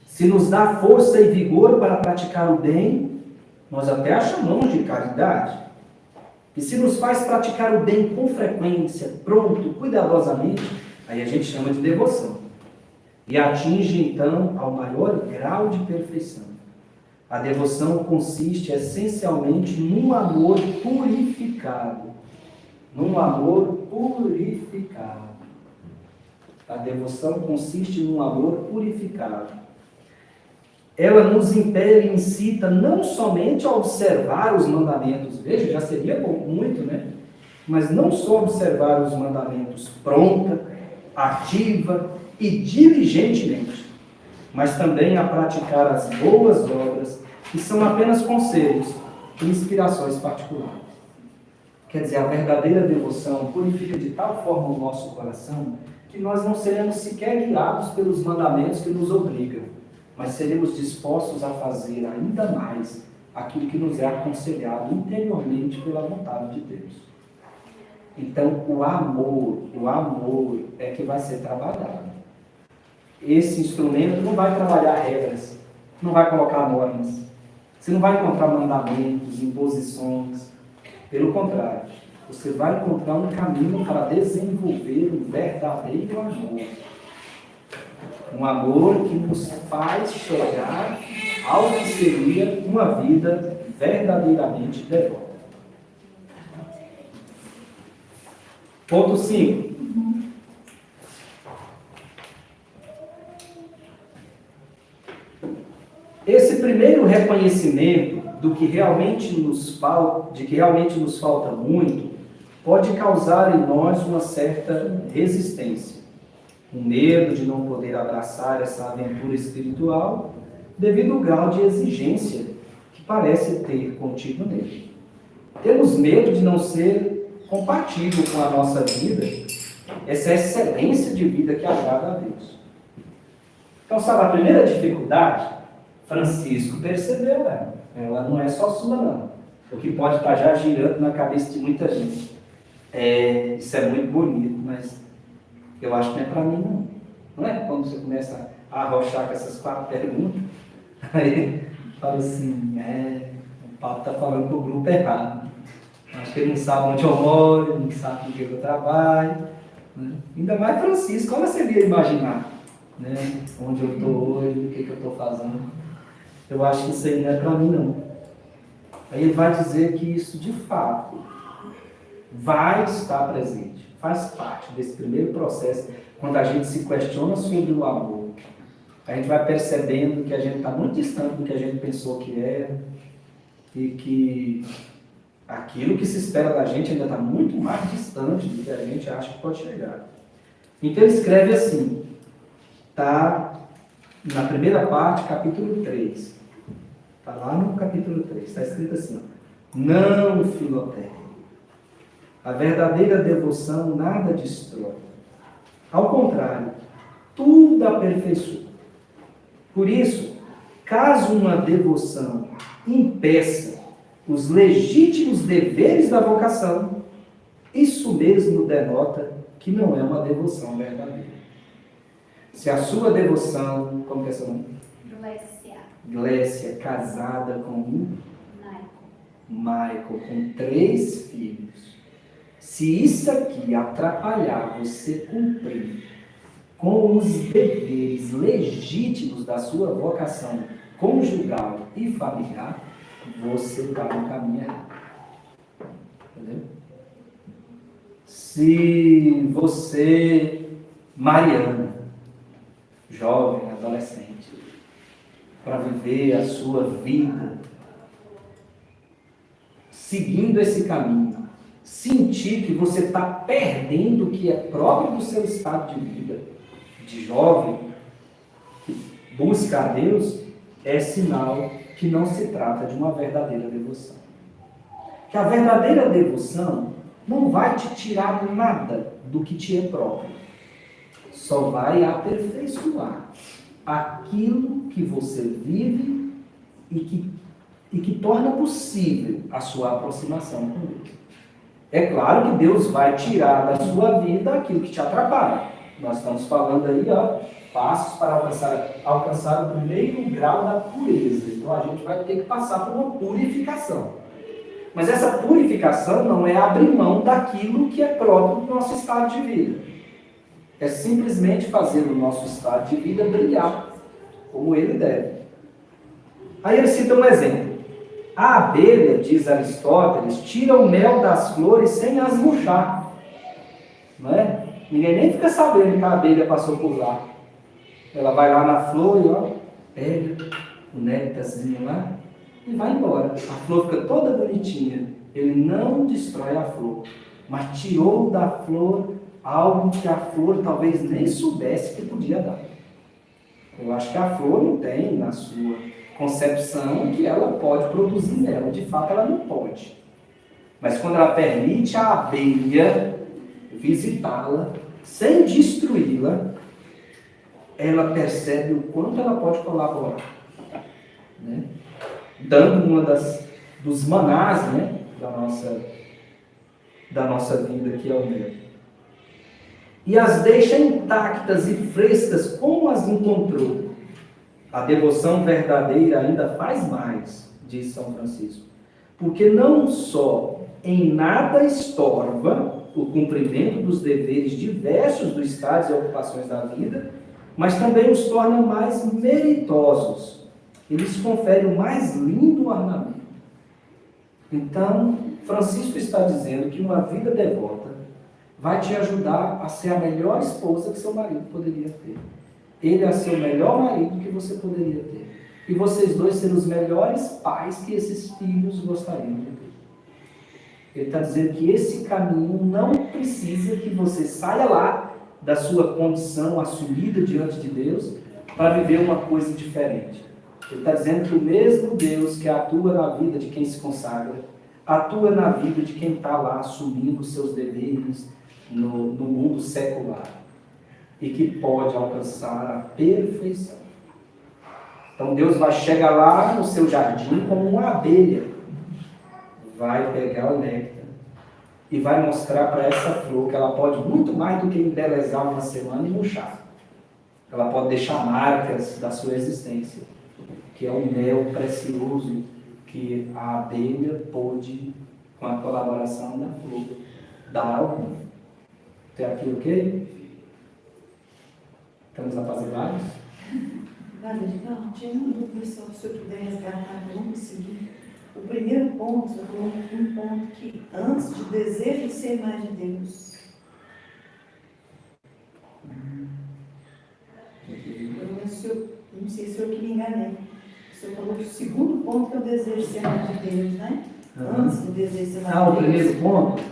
Se nos dá força e vigor para praticar o bem, nós até a chamamos de caridade. E se nos faz praticar o bem com frequência, pronto, cuidadosamente, aí a gente chama de devoção. E atinge então ao maior grau de perfeição. A devoção consiste essencialmente num amor purificado. Num amor purificado. A devoção consiste num amor purificado. Ela nos impele e incita não somente a observar os mandamentos, veja, já seria muito, né? Mas não só observar os mandamentos pronta, ativa e diligentemente, mas também a praticar as boas obras, que são apenas conselhos e inspirações particulares. Quer dizer, a verdadeira devoção purifica de tal forma o nosso coração que nós não seremos sequer guiados pelos mandamentos que nos obrigam, mas seremos dispostos a fazer ainda mais aquilo que nos é aconselhado interiormente pela vontade de Deus. Então, o amor é que vai ser trabalhado. Esse instrumento não vai trabalhar regras, não vai colocar normas, você não vai encontrar mandamentos, imposições. Pelo contrário, você vai encontrar um caminho para desenvolver um verdadeiro amor. Um amor que nos faz chegar ao que seria uma vida verdadeiramente devota. Ponto 5. Esse primeiro reconhecimento do que realmente de que realmente nos falta muito, pode causar em nós uma certa resistência. Um medo de não poder abraçar essa aventura espiritual devido ao grau de exigência que parece ter contido nele. Temos medo de não ser compatível com a nossa vida, essa excelência de vida que agrada a Deus. Então, sabe, a primeira dificuldade, Francisco percebeu, ela não é só sua, não. O que pode estar já girando na cabeça de muita gente. Isso é muito bonito, mas eu acho que não é para mim, não. Não é? Quando você começa a arrochar com essas 4 perguntas, aí fala assim, o Paulo está falando para o grupo errado. Acho que ele não sabe onde eu moro, ele não sabe com o que eu trabalho. Né? Ainda mais Francisco, como você ia imaginar, né? Onde eu estou hoje, o que eu estou fazendo. Eu acho que isso aí não é para mim, não. Aí ele vai dizer que isso, de fato, vai estar presente. Faz parte desse primeiro processo, quando a gente se questiona sobre o amor. A gente vai percebendo que a gente está muito distante do que a gente pensou que era e que aquilo que se espera da gente ainda está muito mais distante do que a gente acha que pode chegar. Então ele escreve assim, está na primeira parte, capítulo 3. Está lá no capítulo 3, está escrito assim, não, Filoté, a verdadeira devoção nada destrói. Ao contrário, tudo aperfeiçoa. Por isso, caso uma devoção impeça os legítimos deveres da vocação, isso mesmo denota que não é uma devoção verdadeira. Se a sua devoção, como que é seu nome? Glécia, casada com Michael, com 3 filhos. Se isso aqui atrapalhar você cumprir com os deveres legítimos da sua vocação conjugal e familiar, você está no caminho errado. Entendeu? Se você, Mariana, jovem, adolescente, para viver a sua vida seguindo esse caminho, sentir que você está perdendo o que é próprio do seu estado de vida, de jovem, que busca a Deus, é sinal que não se trata de uma verdadeira devoção. Que a verdadeira devoção não vai te tirar nada do que te é próprio. Só vai aperfeiçoar aquilo que você vive e que torna possível a sua aproximação com Deus. É claro que Deus vai tirar da sua vida aquilo que te atrapalha. Nós estamos falando aí, passos para alcançar o primeiro grau da pureza. Então a gente vai ter que passar por uma purificação. Mas essa purificação não é abrir mão daquilo que é próprio do nosso estado de vida. É simplesmente fazer o nosso estado de vida brilhar, como ele deve. Aí ele cita um exemplo. A abelha, diz Aristóteles, tira o mel das flores sem as murchar. Não é? Ninguém nem fica sabendo que a abelha passou por lá. Ela vai lá na flor e pega o néctarzinho lá e vai embora. A flor fica toda bonitinha. Ele não destrói a flor, mas tirou da flor algo que a flor talvez nem soubesse que podia dar. Eu acho que a flor não tem na sua concepção que ela pode produzir nela. De fato, ela não pode. Mas quando ela permite a abelha visitá-la, sem destruí-la, ela percebe o quanto ela pode colaborar. Né? Dando uma dos manás, né? da nossa vida, que é o mel. E as deixa intactas e frescas como as encontrou. A devoção verdadeira ainda faz mais, diz São Francisco, porque não só em nada estorva o cumprimento dos deveres diversos dos estados e ocupações da vida, mas também os torna mais meritosos. Eles conferem o mais lindo ornamento. Então, Francisco está dizendo que uma vida devota vai te ajudar a ser a melhor esposa que seu marido poderia ter. Ele a ser o melhor marido que você poderia ter. E vocês dois serem os melhores pais que esses filhos gostariam de ter. Ele está dizendo que esse caminho não precisa que você saia lá da sua condição assumida diante de Deus para viver uma coisa diferente. Ele está dizendo que o mesmo Deus que atua na vida de quem se consagra, atua na vida de quem está lá assumindo os seus deveres no mundo secular e que pode alcançar a perfeição. Então Deus vai chegar lá no seu jardim como uma abelha, vai pegar o néctar e vai mostrar para essa flor que ela pode muito mais do que embelezar uma semana e murchar. Ela pode deixar marcas da sua existência, que é o mel precioso que a abelha pôde, com a colaboração da flor, dar ao mundo. Até aqui, ok? Estamos apaziguados? Vale, então, tinha uma dúvida só, se eu puder resgatar, vamos seguir. O primeiro ponto, você falou um ponto que antes de desejo de ser mais de Deus. Eu não sei se eu que me enganei. Você falou que o segundo ponto que eu desejo ser mais de Deus, né? Antes do desejo de ser mais de Deus. O primeiro ponto?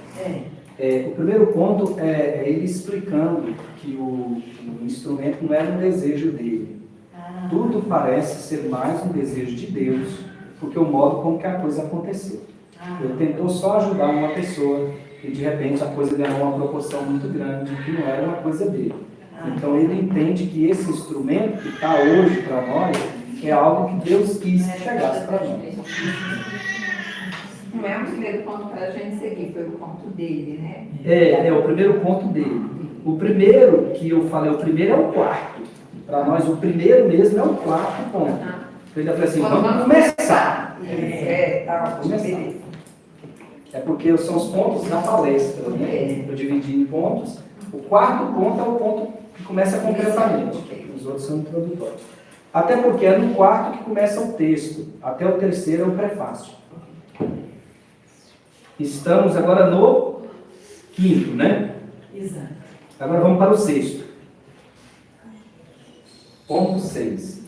É. O primeiro ponto é ele explicando que o instrumento não era um desejo dele. Tudo parece ser mais um desejo de Deus, porque o modo como que a coisa aconteceu. Ele tentou só ajudar uma pessoa e de repente a coisa ganhou uma proporção muito grande, que não era uma coisa dele. Então ele entende que esse instrumento que está hoje para nós é algo que Deus quis que chegasse para nós. Não é o primeiro ponto para a gente seguir, foi o ponto dele, né? É o primeiro ponto dele. O primeiro que eu falei, o primeiro é o quarto. Para nós, o primeiro mesmo é o quarto ponto. Eu ainda falei assim, vamos começar. É porque são os pontos da palestra, né? Eu dividi em pontos. O quarto ponto é o ponto que começa concretamente. Os outros são introdutórios. Até porque é no quarto que começa o texto. Até o terceiro é o prefácio. Estamos agora no quinto, né? Exato. Agora vamos para o sexto. Ponto 6.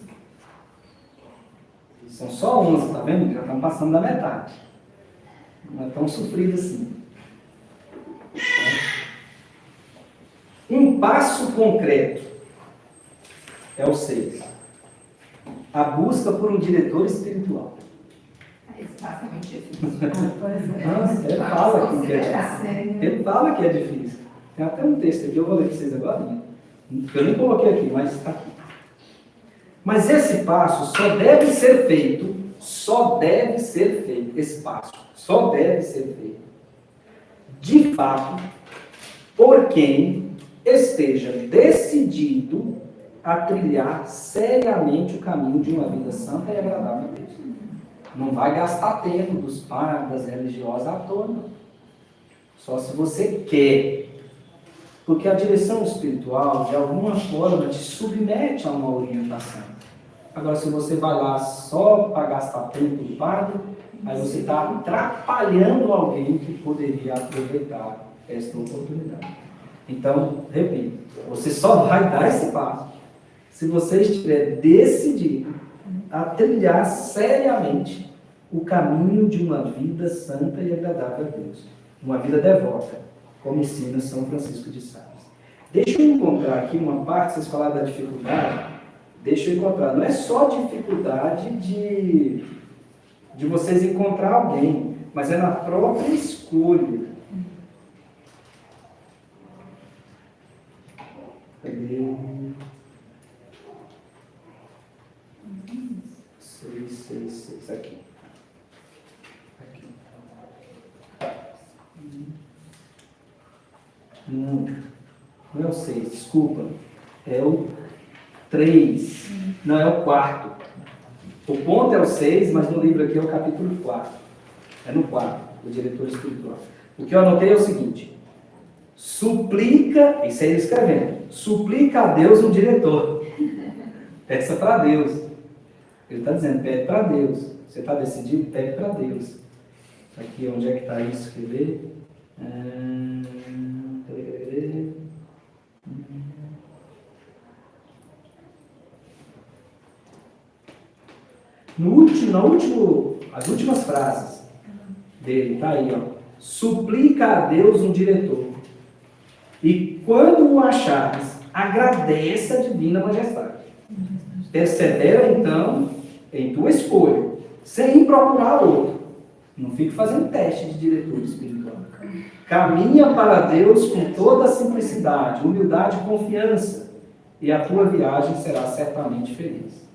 São só 11, tá vendo? Já estamos passando da metade. Não é tão sofrido assim. Um passo concreto é o 6. A busca por um diretor espiritual. Esse passo é muito difícil. Ele fala que é difícil. Ele fala que é difícil. Tem até um texto aqui, eu vou ler para vocês agora. Né? Eu nem coloquei aqui, mas está aqui. Mas esse passo só deve ser feito, esse passo só deve ser feito, de fato, por quem esteja decidido a trilhar seriamente o caminho de uma vida santa e agradável a Deus. Não vai gastar tempo dos pais, das religiosas à toa, não. Só se você quer. Porque a direção espiritual, de alguma forma, te submete a uma orientação. Agora, se você vai lá só para gastar tempo do padre, aí você está atrapalhando alguém que poderia aproveitar esta oportunidade. Então, repito, você só vai dar esse passo se você estiver decidido a trilhar seriamente o caminho de uma vida santa e agradável a Deus. Uma vida devota, como ensina São Francisco de Sales. Deixa eu encontrar aqui uma parte, vocês falaram da dificuldade, deixa eu encontrar. Não é só dificuldade de vocês encontrar alguém, mas é na própria escolha. Cadê? 6, aqui. Não é o 6, desculpa. É o 3. Não, é o 4. O ponto é o 6, mas no livro aqui é o capítulo 4. É no 4, o diretor espiritual. O que eu anotei é o seguinte: suplica, isso aí ele escrevendo, suplica a Deus um diretor. Peça para Deus. Ele está dizendo, pede para Deus. Você está decidido? Pede para Deus. Aqui, onde é que está isso? Quer ver? As últimas frases dele, está aí, ó. Suplica a Deus um diretor. E quando o achares, agradece a divina majestade. Persevera, então, em tua escolha, sem ir procurar outro. Não fique fazendo teste de diretor espiritual. Caminha para Deus com toda a simplicidade, humildade e confiança, e a tua viagem será certamente feliz.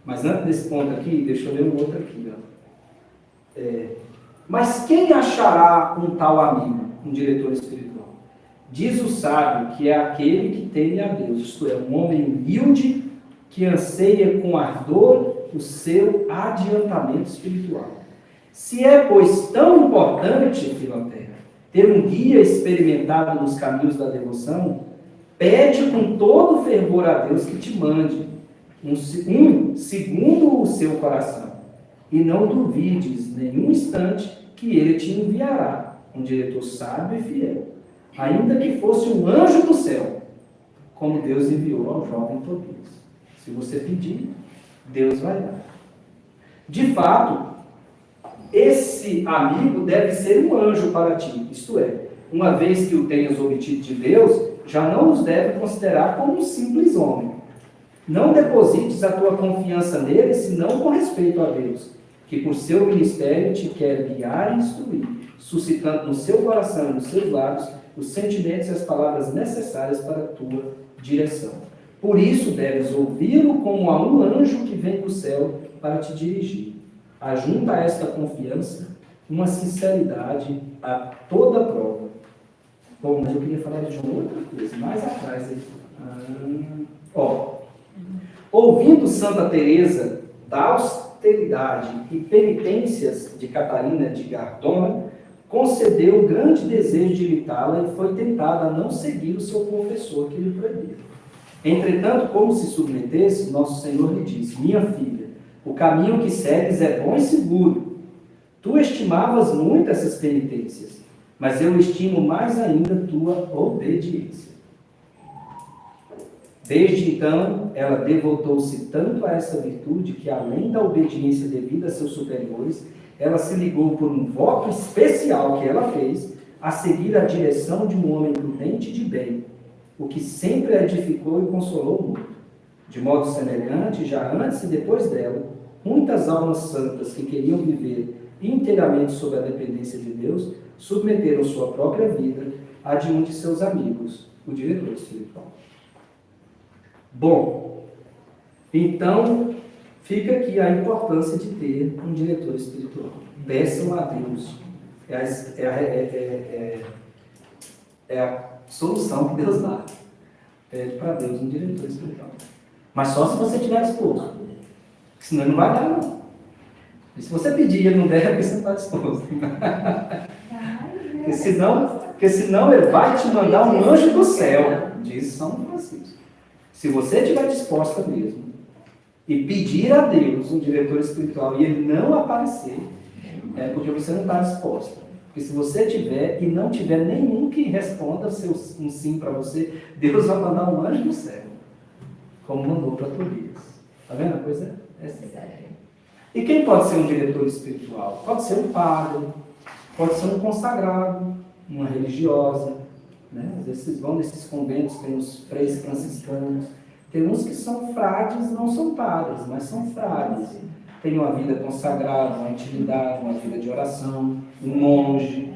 Mas antes desse ponto aqui, deixa eu ler um outro aqui. Ó. Mas quem achará um tal amigo, um diretor espiritual? Diz o sábio que é aquele que teme a Deus, isto é, um homem humilde que anseia com ardor o seu adiantamento espiritual. Se é, pois, tão importante, Filoterra, ter um guia experimentado nos caminhos da devoção, pede com todo fervor a Deus que te mande um segundo o seu coração, e não duvides nenhum instante que ele te enviará um diretor sábio e fiel, ainda que fosse um anjo do céu, como Deus enviou ao jovem Tobias. Se você pedir, Deus vai dar. De fato, esse amigo deve ser um anjo para ti, isto é, uma vez que o tenhas obtido de Deus, já não os deve considerar como um simples homem. Não deposites a tua confiança nele, senão com respeito a Deus, que por seu ministério te quer guiar e instruir, suscitando no seu coração e nos seus lábios os sentimentos e as palavras necessárias para a tua direção. Por isso deves ouvi-lo como a um anjo que vem do céu para te dirigir. Ajunta a esta confiança uma sinceridade a toda prova. Bom, mas eu queria falar de uma outra coisa, mais atrás. Ouvindo Santa Teresa da austeridade e penitências de Catarina de Gardona, concedeu o grande desejo de imitá-la e foi tentada a não seguir o seu confessor que lhe proibiu. Entretanto, como se submetesse, nosso Senhor lhe disse: minha filha, o caminho que segues é bom e seguro. Tu estimavas muito essas penitências, mas eu estimo mais ainda tua obediência. Desde então, ela devotou-se tanto a essa virtude que, além da obediência devida a seus superiores, ela se ligou por um voto especial que ela fez a seguir a direção de um homem prudente e de bem, o que sempre a edificou e consolou muito. De modo semelhante, já antes e depois dela, muitas almas santas que queriam viver inteiramente sob a dependência de Deus, submeteram sua própria vida à de um de seus amigos, o diretor espiritual. Bom, então fica aqui a importância de ter um diretor espiritual. Peçam a Deus. É a solução que Deus dá. Pede para Deus um diretor espiritual. Mas só se você tiver disposto. Senão ele não vai dar, não. E se você pedir e ele não der, é porque você não está disposto. Porque senão ele vai te mandar um anjo do céu, diz São Francisco. Se você estiver disposta mesmo e pedir a Deus um diretor espiritual e ele não aparecer, é porque você não está disposta. Porque se você tiver e não tiver nenhum que responda um sim para você, Deus vai mandar um anjo do céu, como mandou para Tobias. Está vendo a coisa? É séria. E quem pode ser um diretor espiritual? Pode ser um padre, pode ser um consagrado, uma religiosa. Né? Às vezes vocês vão nesses conventos, tem os freis franciscanos, tem uns que são frades, não são padres, mas são frades. Tem uma vida consagrada, uma intimidade, uma vida de oração, um monge,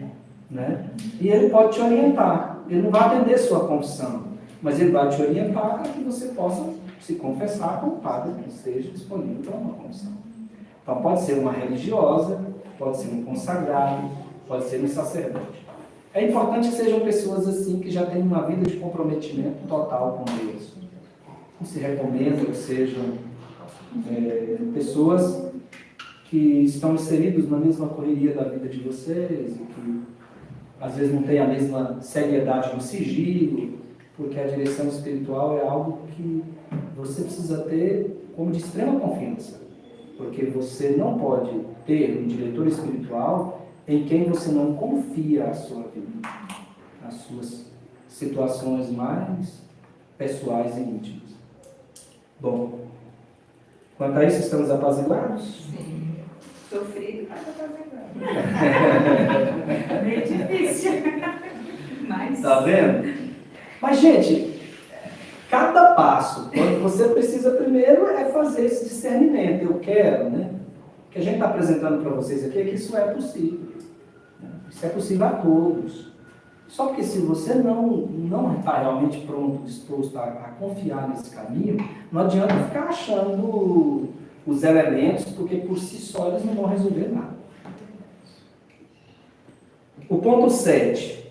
né? E ele pode te orientar. Ele não vai atender sua confissão, mas ele vai te orientar para que você possa se confessar com o padre que esteja disponível para uma confissão. Então pode ser uma religiosa, pode ser um consagrado, pode ser um sacerdote. É importante que sejam pessoas assim que já têm uma vida de comprometimento total com Deus. Não se recomenda que sejam pessoas que estão inseridos na mesma correria da vida de vocês e que às vezes não têm a mesma seriedade no sigilo, porque a direção espiritual é algo que você precisa ter como de extrema confiança, porque você não pode ter um diretor espiritual em quem você não confia a sua vida, as suas situações mais pessoais e íntimas. Bom, quanto a isso, estamos apaziguados? Sim. Sofrido, mas apaziguado. Meio difícil. Mas... Tá vendo? Mas, gente, cada passo, quando você precisa primeiro é fazer esse discernimento. Eu quero, né? O que a gente está apresentando para vocês aqui é que isso é possível. Né? Isso é possível a todos. Só que se você não está realmente pronto, disposto a confiar nesse caminho, não adianta ficar achando os elementos, porque por si só eles não vão resolver nada. O ponto 7.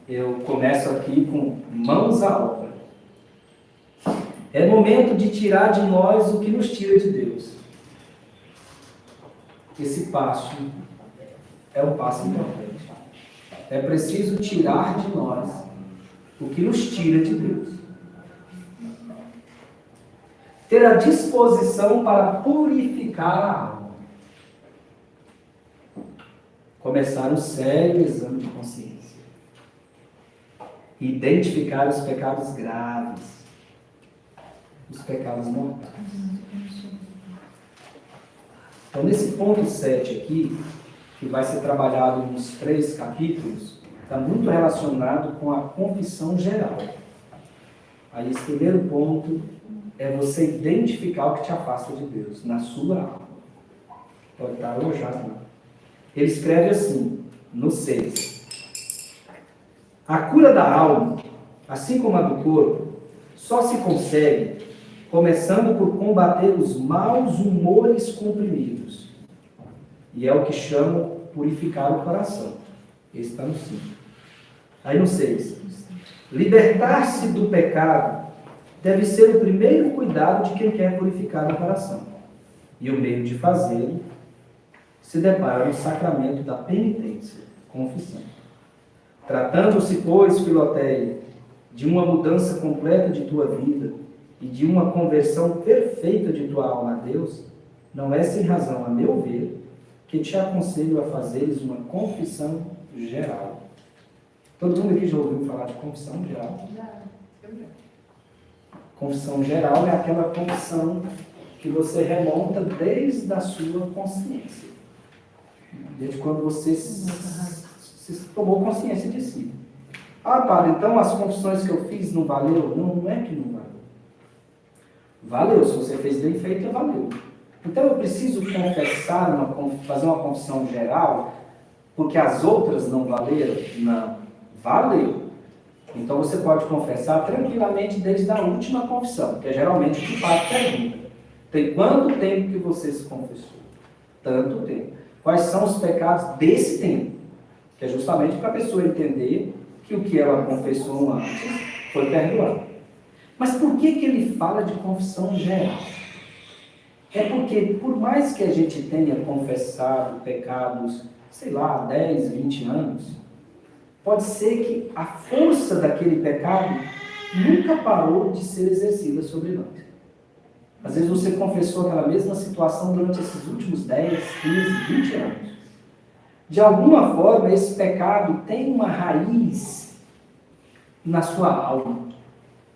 Eu começo aqui com mãos à obra. É momento de tirar de nós o que nos tira de Deus. Esse passo é um passo importante. É preciso tirar de nós o que nos tira de Deus. Ter a disposição para purificar a alma. Começar um sério exame de consciência. Identificar os pecados graves, os pecados mortais. Então, nesse ponto 7 aqui, que vai ser trabalhado nos 3 capítulos, está muito relacionado com a confissão geral. Aí, esse primeiro ponto é você identificar o que te afasta de Deus, na sua alma. Pode estar alojado lá. Ele escreve assim, no 6. A cura da alma, assim como a do corpo, só se consegue começando por combater os maus humores comprimidos. E é o que chamam purificar o coração. Esse está no 5. Aí no 6. Libertar-se do pecado deve ser o primeiro cuidado de quem quer purificar o coração. E o meio de fazê-lo se depara no sacramento da penitência, confissão. Tratando-se, pois, Filoteia, de uma mudança completa de tua vida e de uma conversão perfeita de tua alma a Deus, não é sem razão, a meu ver, que te aconselho a fazeres uma confissão geral. Todo mundo aqui já ouviu falar de confissão geral? Confissão geral é aquela confissão que você remonta desde a sua consciência. Desde quando você se tomou consciência de si. Ah, padre, então as confissões que eu fiz não valeu? Não, não é que não valeu. Valeu, se você fez bem feito, valeu. Então eu preciso confessar, fazer uma confissão geral, porque as outras não valeram? Não. Valeu. Então você pode confessar tranquilamente desde a última confissão, que é geralmente o que o padre pergunta. Tem quanto tempo que você se confessou? Tanto tempo. Quais são os pecados desse tempo? Que é justamente para a pessoa entender que o que ela confessou antes foi perdoado. Mas por que ele fala de confissão geral? É porque, por mais que a gente tenha confessado pecados, sei lá, 10, 20 anos, pode ser que a força daquele pecado nunca parou de ser exercida sobre nós. Às vezes você confessou aquela mesma situação durante esses últimos 10, 15, 20 anos. De alguma forma, esse pecado tem uma raiz na sua alma.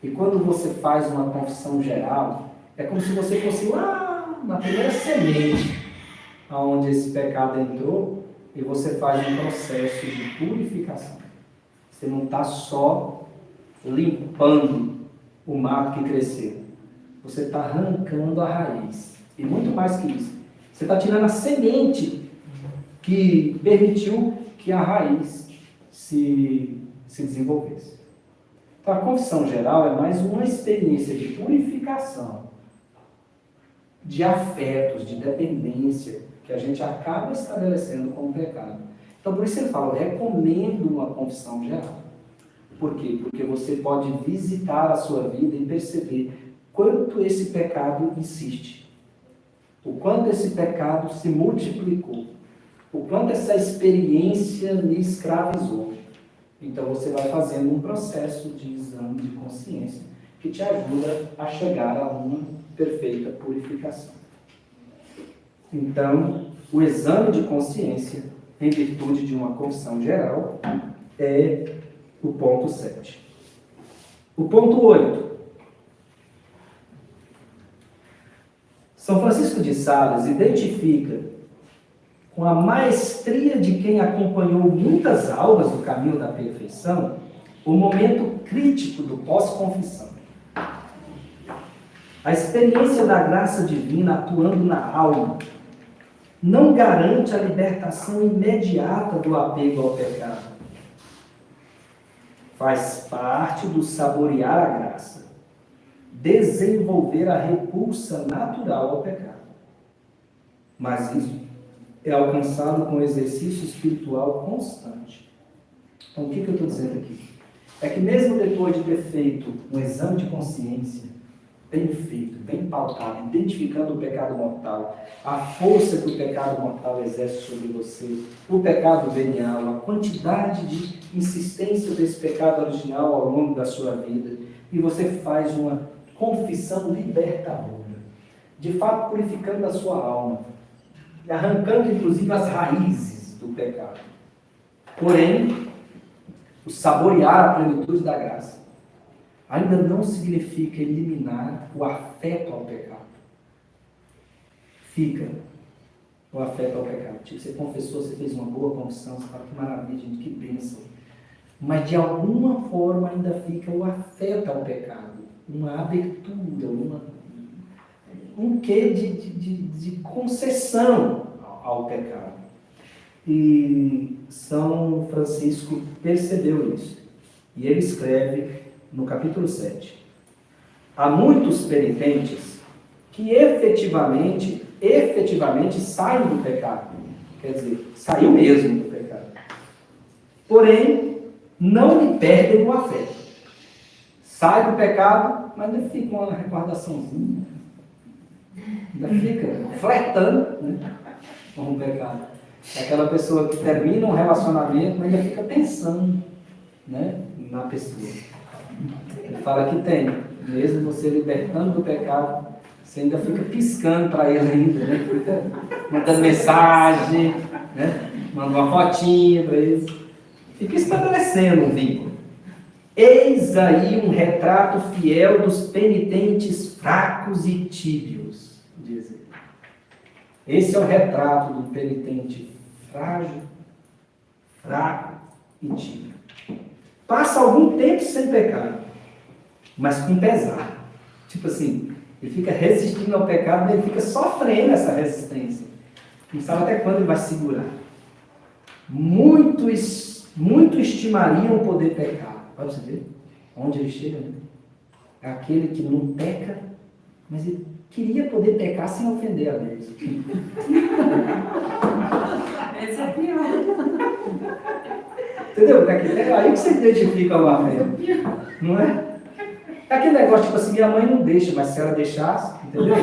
E quando você faz uma confissão geral, é como se você fosse lá na primeira semente onde esse pecado entrou e você faz um processo de purificação. Você não está só limpando o mato que cresceu. Você está arrancando a raiz. E muito mais que isso. Você está tirando a semente que permitiu que a raiz se desenvolvesse. Então, a confissão geral é mais uma experiência de purificação, de afetos, de dependência, que a gente acaba estabelecendo como pecado. Então, por isso ele fala, eu recomendo uma confissão geral. Por quê? Porque você pode visitar a sua vida e perceber quanto esse pecado insiste, o quanto esse pecado se multiplicou, o quanto essa experiência me escravizou. Então você vai fazendo um processo de exame de consciência que te ajuda a chegar a uma perfeita purificação. Então, o exame de consciência, em virtude de uma confissão geral, é o ponto 7. O ponto 8. São Francisco de Sales identifica, com a maestria de quem acompanhou muitas aulas do caminho da perfeição, o momento crítico do pós-confissão. A experiência da graça divina atuando na alma não garante a libertação imediata do apego ao pecado. Faz parte do saborear a graça, desenvolver a repulsa natural ao pecado. Mas isso é alcançado com exercício espiritual constante. Então, o que eu estou dizendo aqui? É que mesmo depois de ter feito um exame de consciência, bem feito, bem pautado, identificando o pecado mortal, a força que o pecado mortal exerce sobre você, o pecado venial, a quantidade de insistência desse pecado original ao longo da sua vida, e você faz uma confissão libertadora, de fato purificando a sua alma, arrancando inclusive as raízes do pecado. Porém, o saborear a plenitude da graça ainda não significa eliminar o afeto ao pecado. Fica o afeto ao pecado. Tipo, você confessou, você fez uma boa confissão, você fala, que maravilha, gente, que bênção. Mas de alguma forma ainda fica o afeto ao pecado, uma abertura, um quê de concessão ao pecado. E São Francisco percebeu isso. E ele escreve no capítulo 7. Há muitos penitentes que efetivamente saem do pecado. Quer dizer, saiu mesmo do pecado. Porém, não lhe perdem o afeto. Sai do pecado, mas ainda fica uma recordaçãozinha. Ainda fica flertando, né, com o pecado. Aquela pessoa que termina um relacionamento, mas ainda fica pensando, né, na pessoa. Ele fala que tem, mesmo você libertando do pecado, você ainda fica piscando para ele ainda, né? Fica mandando mensagem, né? Manda uma fotinha para eles. Fica estabelecendo um vínculo. Eis aí um retrato fiel dos penitentes fracos e tíbios, diz ele. Esse é o retrato do penitente frágil, fraco e tíbio. Passa algum tempo sem pecado, mas com pesar. Tipo assim, ele fica resistindo ao pecado, mas ele fica sofrendo essa resistência. Não sabe até quando ele vai segurar. Muito estimariam poder pecar. Pode você ver onde ele chega, né? É aquele que não peca, mas ele queria poder pecar sem ofender a Deus. Esse é pior. Entendeu? É aí que você identifica o afeto. Não é? É aquele negócio, tipo assim, minha mãe não deixa, mas se ela deixasse, entendeu?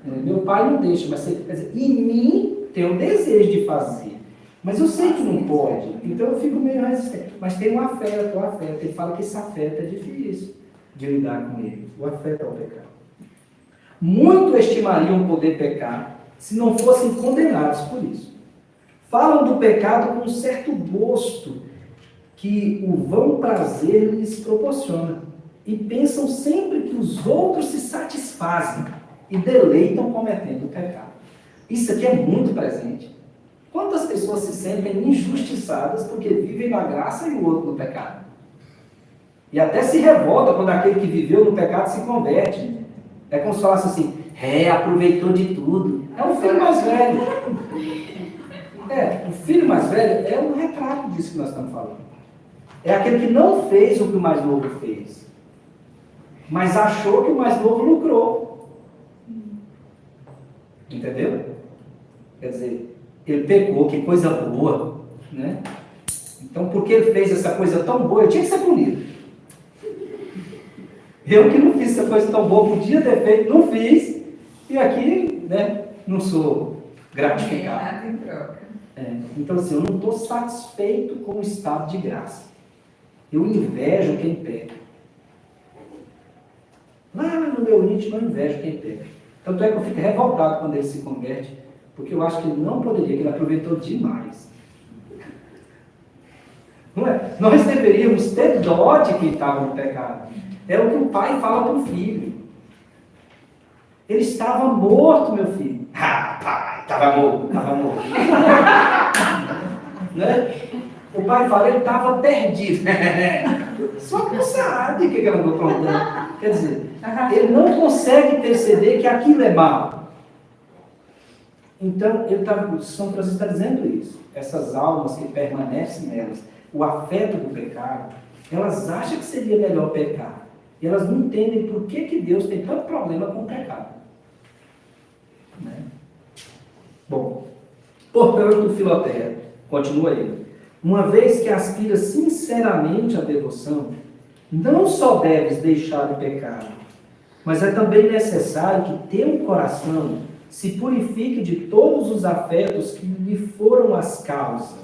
Meu pai não deixa, mas quer dizer, em mim tem o desejo de fazer. Mas eu sei que não pode, então eu fico meio resistente. Mas tem um afeto, o afeto. Ele fala que esse afeto é difícil de lidar com ele. O afeto ao pecado. Muito estimariam poder pecar se não fossem condenados por isso. Falam do pecado com um certo gosto que o vão prazer lhes proporciona. E pensam sempre que os outros se satisfazem e deleitam cometendo o pecado. Isso aqui é muito presente. Quantas pessoas se sentem injustiçadas porque vivem na graça e o outro no pecado? E até se revolta quando aquele que viveu no pecado se converte. É como se falasse assim, aproveitou de tudo. É o filho mais velho. O filho mais velho é um retrato disso que nós estamos falando. É aquele que não fez o que o mais novo fez, mas achou que o mais novo lucrou. Entendeu? Quer dizer, ele pecou, que coisa boa, né? Então, porque ele fez essa coisa tão boa, eu tinha que ser punido. Eu que não fiz essa coisa tão boa, podia ter feito, não fiz, e aqui, né, não sou gratificado. Nada em troca. Então, assim, eu não estou satisfeito com o estado de graça. Eu invejo quem peca. Lá no meu íntimo eu invejo quem peca. Tanto é que eu fico revoltado quando ele se converte, porque eu acho que ele não poderia, que ele aproveitou demais. Não é? Nós deveríamos ter dó de quem estava no pecado. É o que o pai fala para o filho. Ele estava morto, meu filho. Ah, pai, estava morto. Né? O pai fala, ele estava perdido. Só que não sabe o que eu estou contando. Quer dizer, ele não consegue perceber que aquilo é mal. Então, São Francisco está dizendo isso. Essas almas que permanecem nelas, o afeto do pecado, elas acham que seria melhor pecar. E elas não entendem por que Deus tem tanto problema com o pecado. Né? Bom, portanto, Filoteia, continua ele. Uma vez que aspira sinceramente à devoção, não só deves deixar o pecado, mas é também necessário que teu coração se purifique de todos os afetos que lhe foram as causas,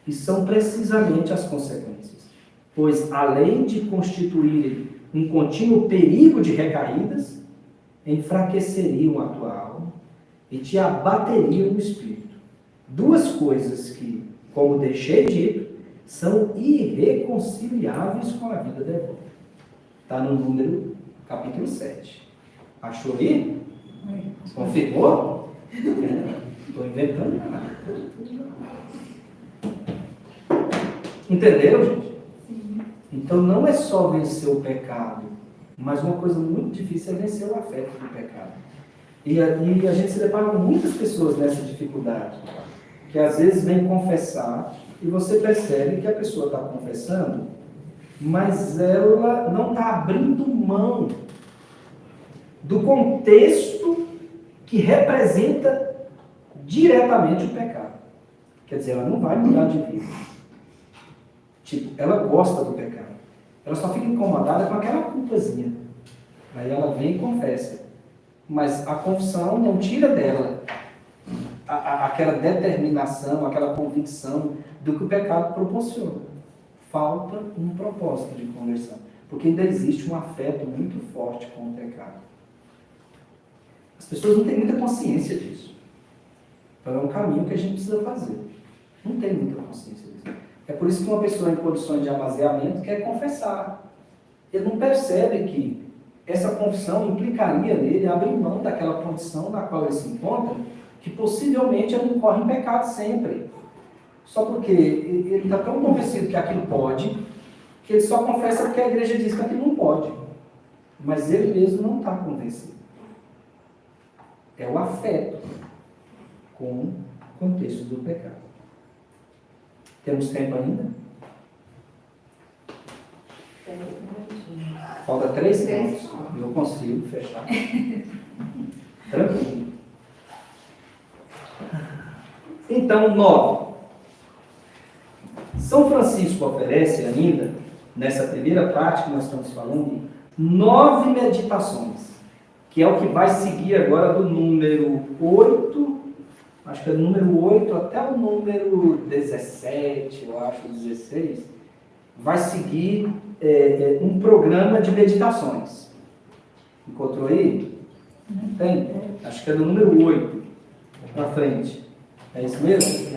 e são precisamente as consequências. Pois, além de constituírem um contínuo perigo de recaídas, enfraqueceriam a tua alma e te abateriam o espírito. Duas coisas que, como deixei dito, são irreconciliáveis com a vida devota. Está no número, capítulo 7. Achou aí? Confirmou? Estou inventando nada. Entenderam, gente? Então não é só vencer o pecado, mas uma coisa muito difícil é vencer o afeto do pecado. E a gente se depara com muitas pessoas nessa dificuldade, que às vezes vem confessar e você percebe que a pessoa está confessando, mas ela não está abrindo mão do contexto que representa diretamente o pecado. Quer dizer, ela não vai mudar de vida. Tipo, ela gosta do pecado. Ela só fica incomodada com aquela culpazinha. Aí ela vem e confessa. Mas a confissão não tira dela aquela determinação, aquela convicção do que o pecado proporciona. Falta um propósito de conversão. Porque ainda existe um afeto muito forte com o pecado. As pessoas não têm muita consciência disso. Então é um caminho que a gente precisa fazer. Não tem muita consciência disso. É por isso que uma pessoa em condições de amaziamento quer confessar. Ele não percebe que essa confissão implicaria nele abrir mão daquela condição na qual ele se encontra, que possivelmente ele incorre em pecado sempre. Só porque ele está tão convencido que aquilo pode, que ele só confessa porque a igreja diz que aquilo não pode. Mas ele mesmo não está convencido. É o afeto com o contexto do pecado. Temos tempo ainda? Falta 3 minutos. Eu consigo fechar. Tranquilo. Então, 9. São Francisco oferece ainda, nessa primeira prática que nós estamos falando, 9 meditações, que é o que vai seguir agora do número 8, acho que é do número 8 até o número 17, eu acho, 16, vai seguir um programa de meditações. Encontrou aí? Tem? Acho que é do número 8 para frente. É isso mesmo?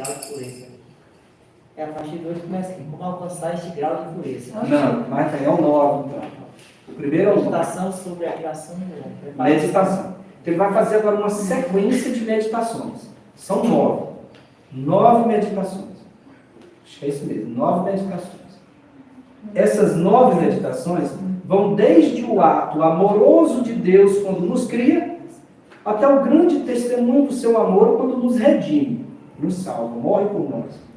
É a partir de hoje começa aqui. Como alcançar este grau de pureza? Não, mas é o 9, então. O primeiro é o 9. Meditação sobre a criação do homem. Meditação. Então ele vai fazer agora uma sequência de meditações. São 9. 9 meditações. Acho que é isso mesmo, 9 meditações. Essas 9 meditações vão desde o ato amoroso de Deus quando nos cria, até o grande testemunho do seu amor quando nos redime, nos salva, morre por nós.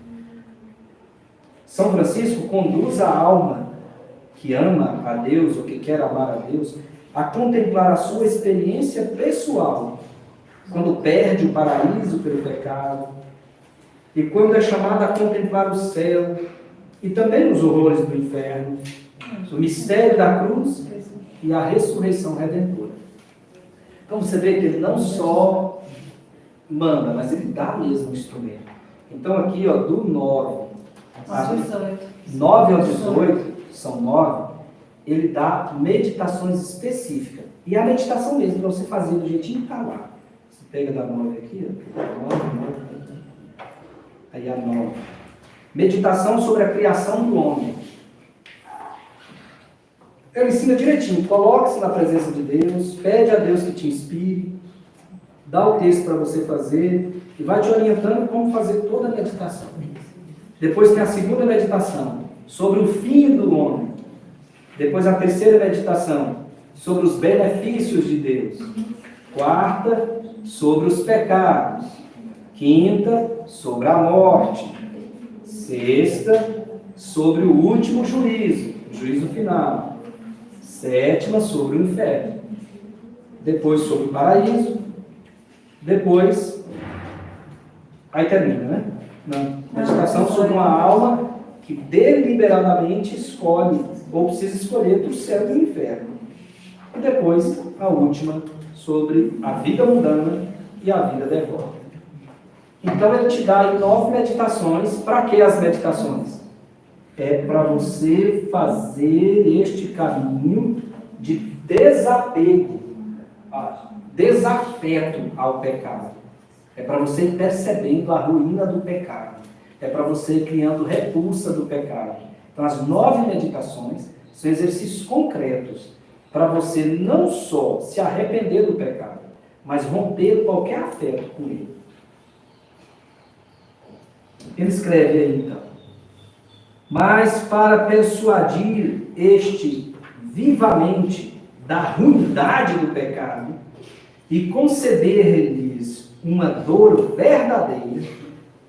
São Francisco conduz a alma que ama a Deus ou que quer amar a Deus a contemplar a sua experiência pessoal, quando perde o paraíso pelo pecado, e quando é chamada a contemplar o céu, e também os horrores do inferno, o mistério da cruz e a ressurreição redentora. Então você vê que ele não só manda, mas ele dá mesmo o instrumento. Então aqui, ó, do 9 18. 9 ao 18, são 9, ele dá meditações específicas. E a meditação mesmo, para você fazer do jeitinho que está lá. Você pega da 9 aqui, ó, 9, aí a 9. Meditação sobre a criação do homem. Ele ensina direitinho, coloque-se na presença de Deus, pede a Deus que te inspire, dá o texto para você fazer e vai te orientando como fazer toda a meditação. Depois tem a segunda meditação, sobre o fim do homem. Depois a terceira meditação, sobre os benefícios de Deus. Quarta, sobre os pecados. Quinta, sobre a morte. Sexta, sobre o último juízo, o juízo final. Sétima, sobre o inferno. Depois, sobre o paraíso. Depois, aí termina, né? Não. Meditação sobre uma alma que deliberadamente escolhe, ou precisa escolher, entre o céu e o inferno. E depois, a última, sobre a vida mundana e a vida devota. Então, ele te dá aí 9 meditações. Para que as meditações? É para você fazer este caminho de desapego, desafeto ao pecado. É para você ir percebendo a ruína do pecado. É para você ir criando repulsa do pecado. Então, as 9 meditações são exercícios concretos para você não só se arrepender do pecado, mas romper qualquer afeto com ele. Ele escreve aí, então: mas para persuadir este vivamente da ruindade do pecado e conceder-lhes uma dor verdadeira,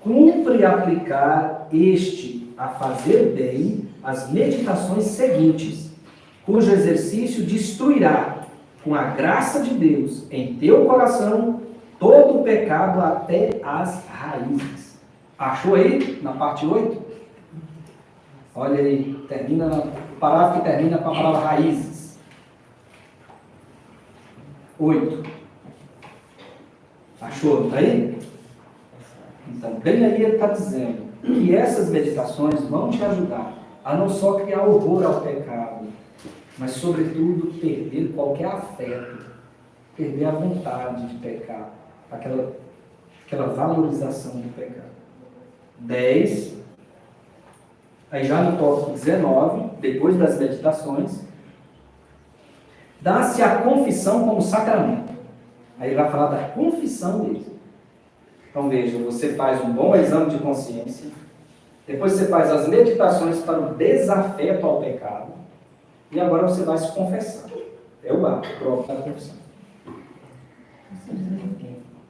cumpre aplicar este a fazer bem as meditações seguintes, cujo exercício destruirá, com a graça de Deus, em teu coração, todo o pecado até as raízes. Achou aí, na parte 8? Olha aí, o parágrafo que termina com a palavra raízes. 8. Achou? Está aí? Então, bem aí ele está dizendo que essas meditações vão te ajudar a não só criar horror ao pecado, mas, sobretudo, perder qualquer afeto, perder a vontade de pecar, aquela valorização do pecado. 10. Aí já no tópico 19, depois das meditações, dá-se a confissão como sacramento. Aí ele vai falar da confissão mesmo. Então veja, você faz um bom exame de consciência, depois você faz as meditações para o desafeto ao pecado, e agora você vai se confessar. É o ato próprio da confissão.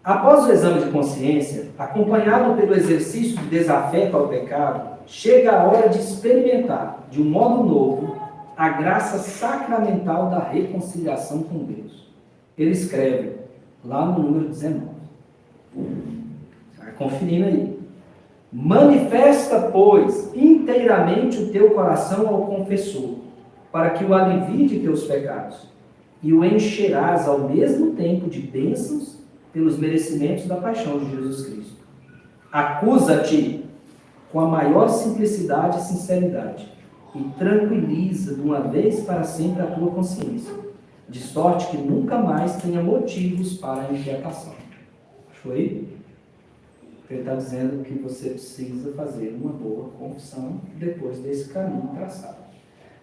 Após o exame de consciência, acompanhado pelo exercício de desafeto ao pecado, chega a hora de experimentar, de um modo novo, a graça sacramental da reconciliação com Deus. Ele escreve lá no número 19. Vai conferindo aí. Manifesta, pois, inteiramente o teu coração ao confessor, para que o alivie de teus pecados, e o encherás ao mesmo tempo de bênçãos pelos merecimentos da paixão de Jesus Cristo. Acusa-te com a maior simplicidade e sinceridade, e tranquiliza de uma vez para sempre a tua consciência, de sorte que nunca mais tenha motivos para a inquietação. Achou aí? Ele está dizendo que você precisa fazer uma boa confissão depois desse caminho traçado.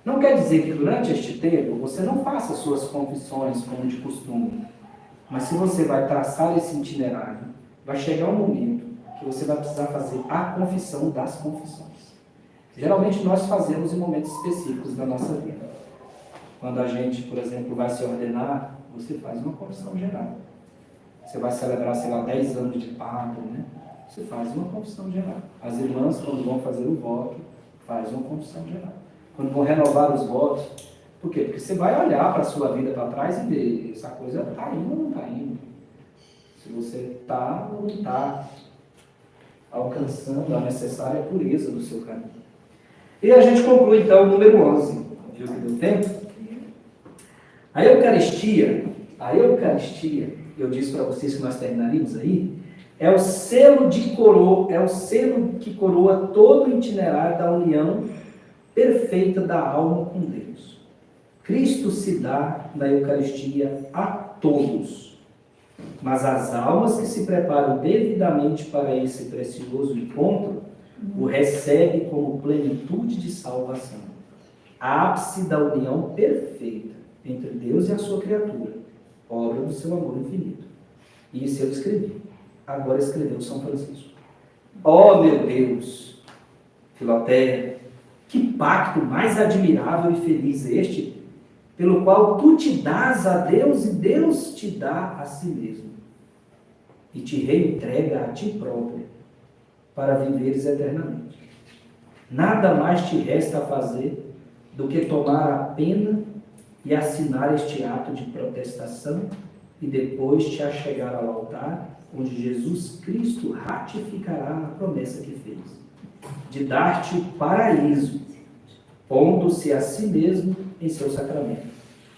Não quer dizer que durante este tempo você não faça suas confissões como de costume, mas se você vai traçar esse itinerário, vai chegar um momento que você vai precisar fazer a confissão das confissões. Geralmente nós fazemos em momentos específicos da nossa vida. Quando a gente, por exemplo, vai se ordenar, você faz uma confissão geral. Você vai celebrar, sei lá, 10 anos de padre, né? Você faz uma confissão geral. As irmãs, quando vão fazer o voto, faz uma confissão geral. Quando vão renovar os votos, por quê? Porque você vai olhar para a sua vida para trás e ver, essa coisa está indo ou não está indo. Se você está ou não está alcançando a necessária pureza do seu caminho. E a gente conclui então o número 11. Viu que deu tempo? A Eucaristia, eu disse para vocês que nós terminaríamos aí, É o selo de coroa, é o selo que coroa todo o itinerário da união perfeita da alma com Deus. Cristo se dá na Eucaristia a todos, mas as almas que se preparam devidamente para esse precioso encontro o recebem como plenitude de salvação, ápice da união perfeita entre Deus e a sua criatura, obra do seu amor infinito. Isso eu escrevi. Agora escreveu São Francisco. Ó meu Deus, Filoteia, que pacto mais admirável e feliz este, pelo qual tu te dás a Deus e Deus te dá a si mesmo, e te reentrega a ti próprio, para viveres eternamente. Nada mais te resta a fazer do que tomar a pena e assinar este ato de protestação e depois te achegar ao altar, onde Jesus Cristo ratificará a promessa que fez, de dar-te o paraíso, pondo-se a si mesmo em seu sacramento,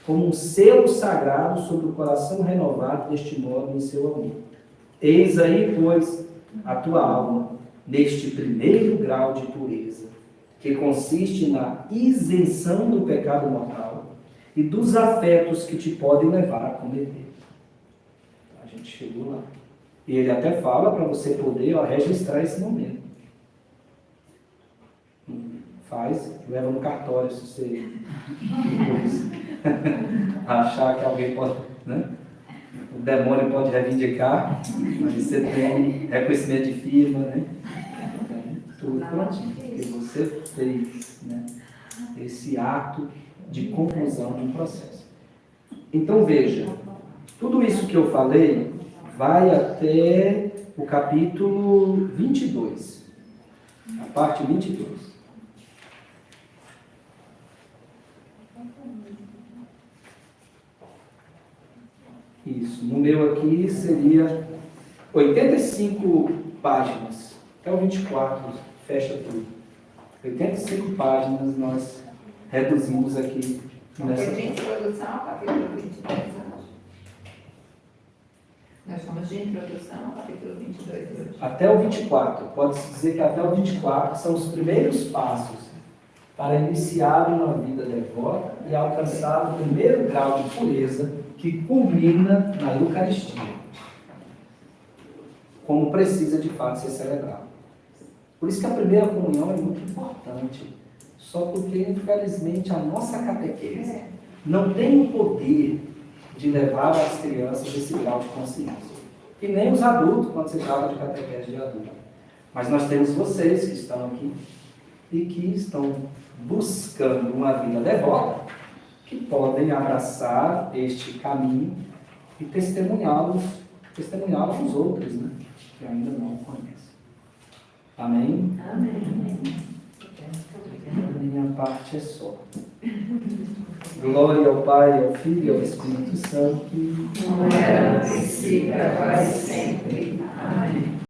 como um selo sagrado sobre o coração renovado deste modo em seu amor. Eis aí, pois, a tua alma, neste primeiro grau de pureza, que consiste na isenção do pecado mortal e dos afetos que te podem levar a cometer. A gente chegou lá. E ele até fala para você poder registrar esse momento. Faz, leva no cartório se você depois achar que alguém pode, né? O demônio pode reivindicar, mas você tem reconhecimento de firma, né? Tudo prontinho. Porque você fez, né, esse ato de conclusão de um processo. Então veja, tudo isso que eu falei vai até o capítulo 22, a parte 22. Isso, no meu aqui seria 85 páginas, até o 24, fecha tudo. 85 páginas nós reduzimos aqui nessa Foi de introdução ao capítulo 22 hoje. Nós estamos de introdução ao capítulo 22 hoje. Até o 24, pode-se dizer que até o 24 são os primeiros passos para iniciar uma vida devota e alcançar o primeiro grau de pureza que culmina na Eucaristia, como precisa de fato ser celebrado. Por isso que a primeira comunhão é muito importante, só porque, infelizmente, a nossa catequese não tem o poder de levar as crianças a esse grau de consciência. E nem os adultos, quando se trata de catequese de adulto. Mas nós temos vocês que estão aqui e que estão buscando uma vida devota, que podem abraçar este caminho e testemunhá-los aos outros, né, que ainda não o conhecem. Amém? Amém. A minha parte é só. Glória ao Pai, ao Filho e ao Espírito Santo. Como era no princípio, agora e sempre,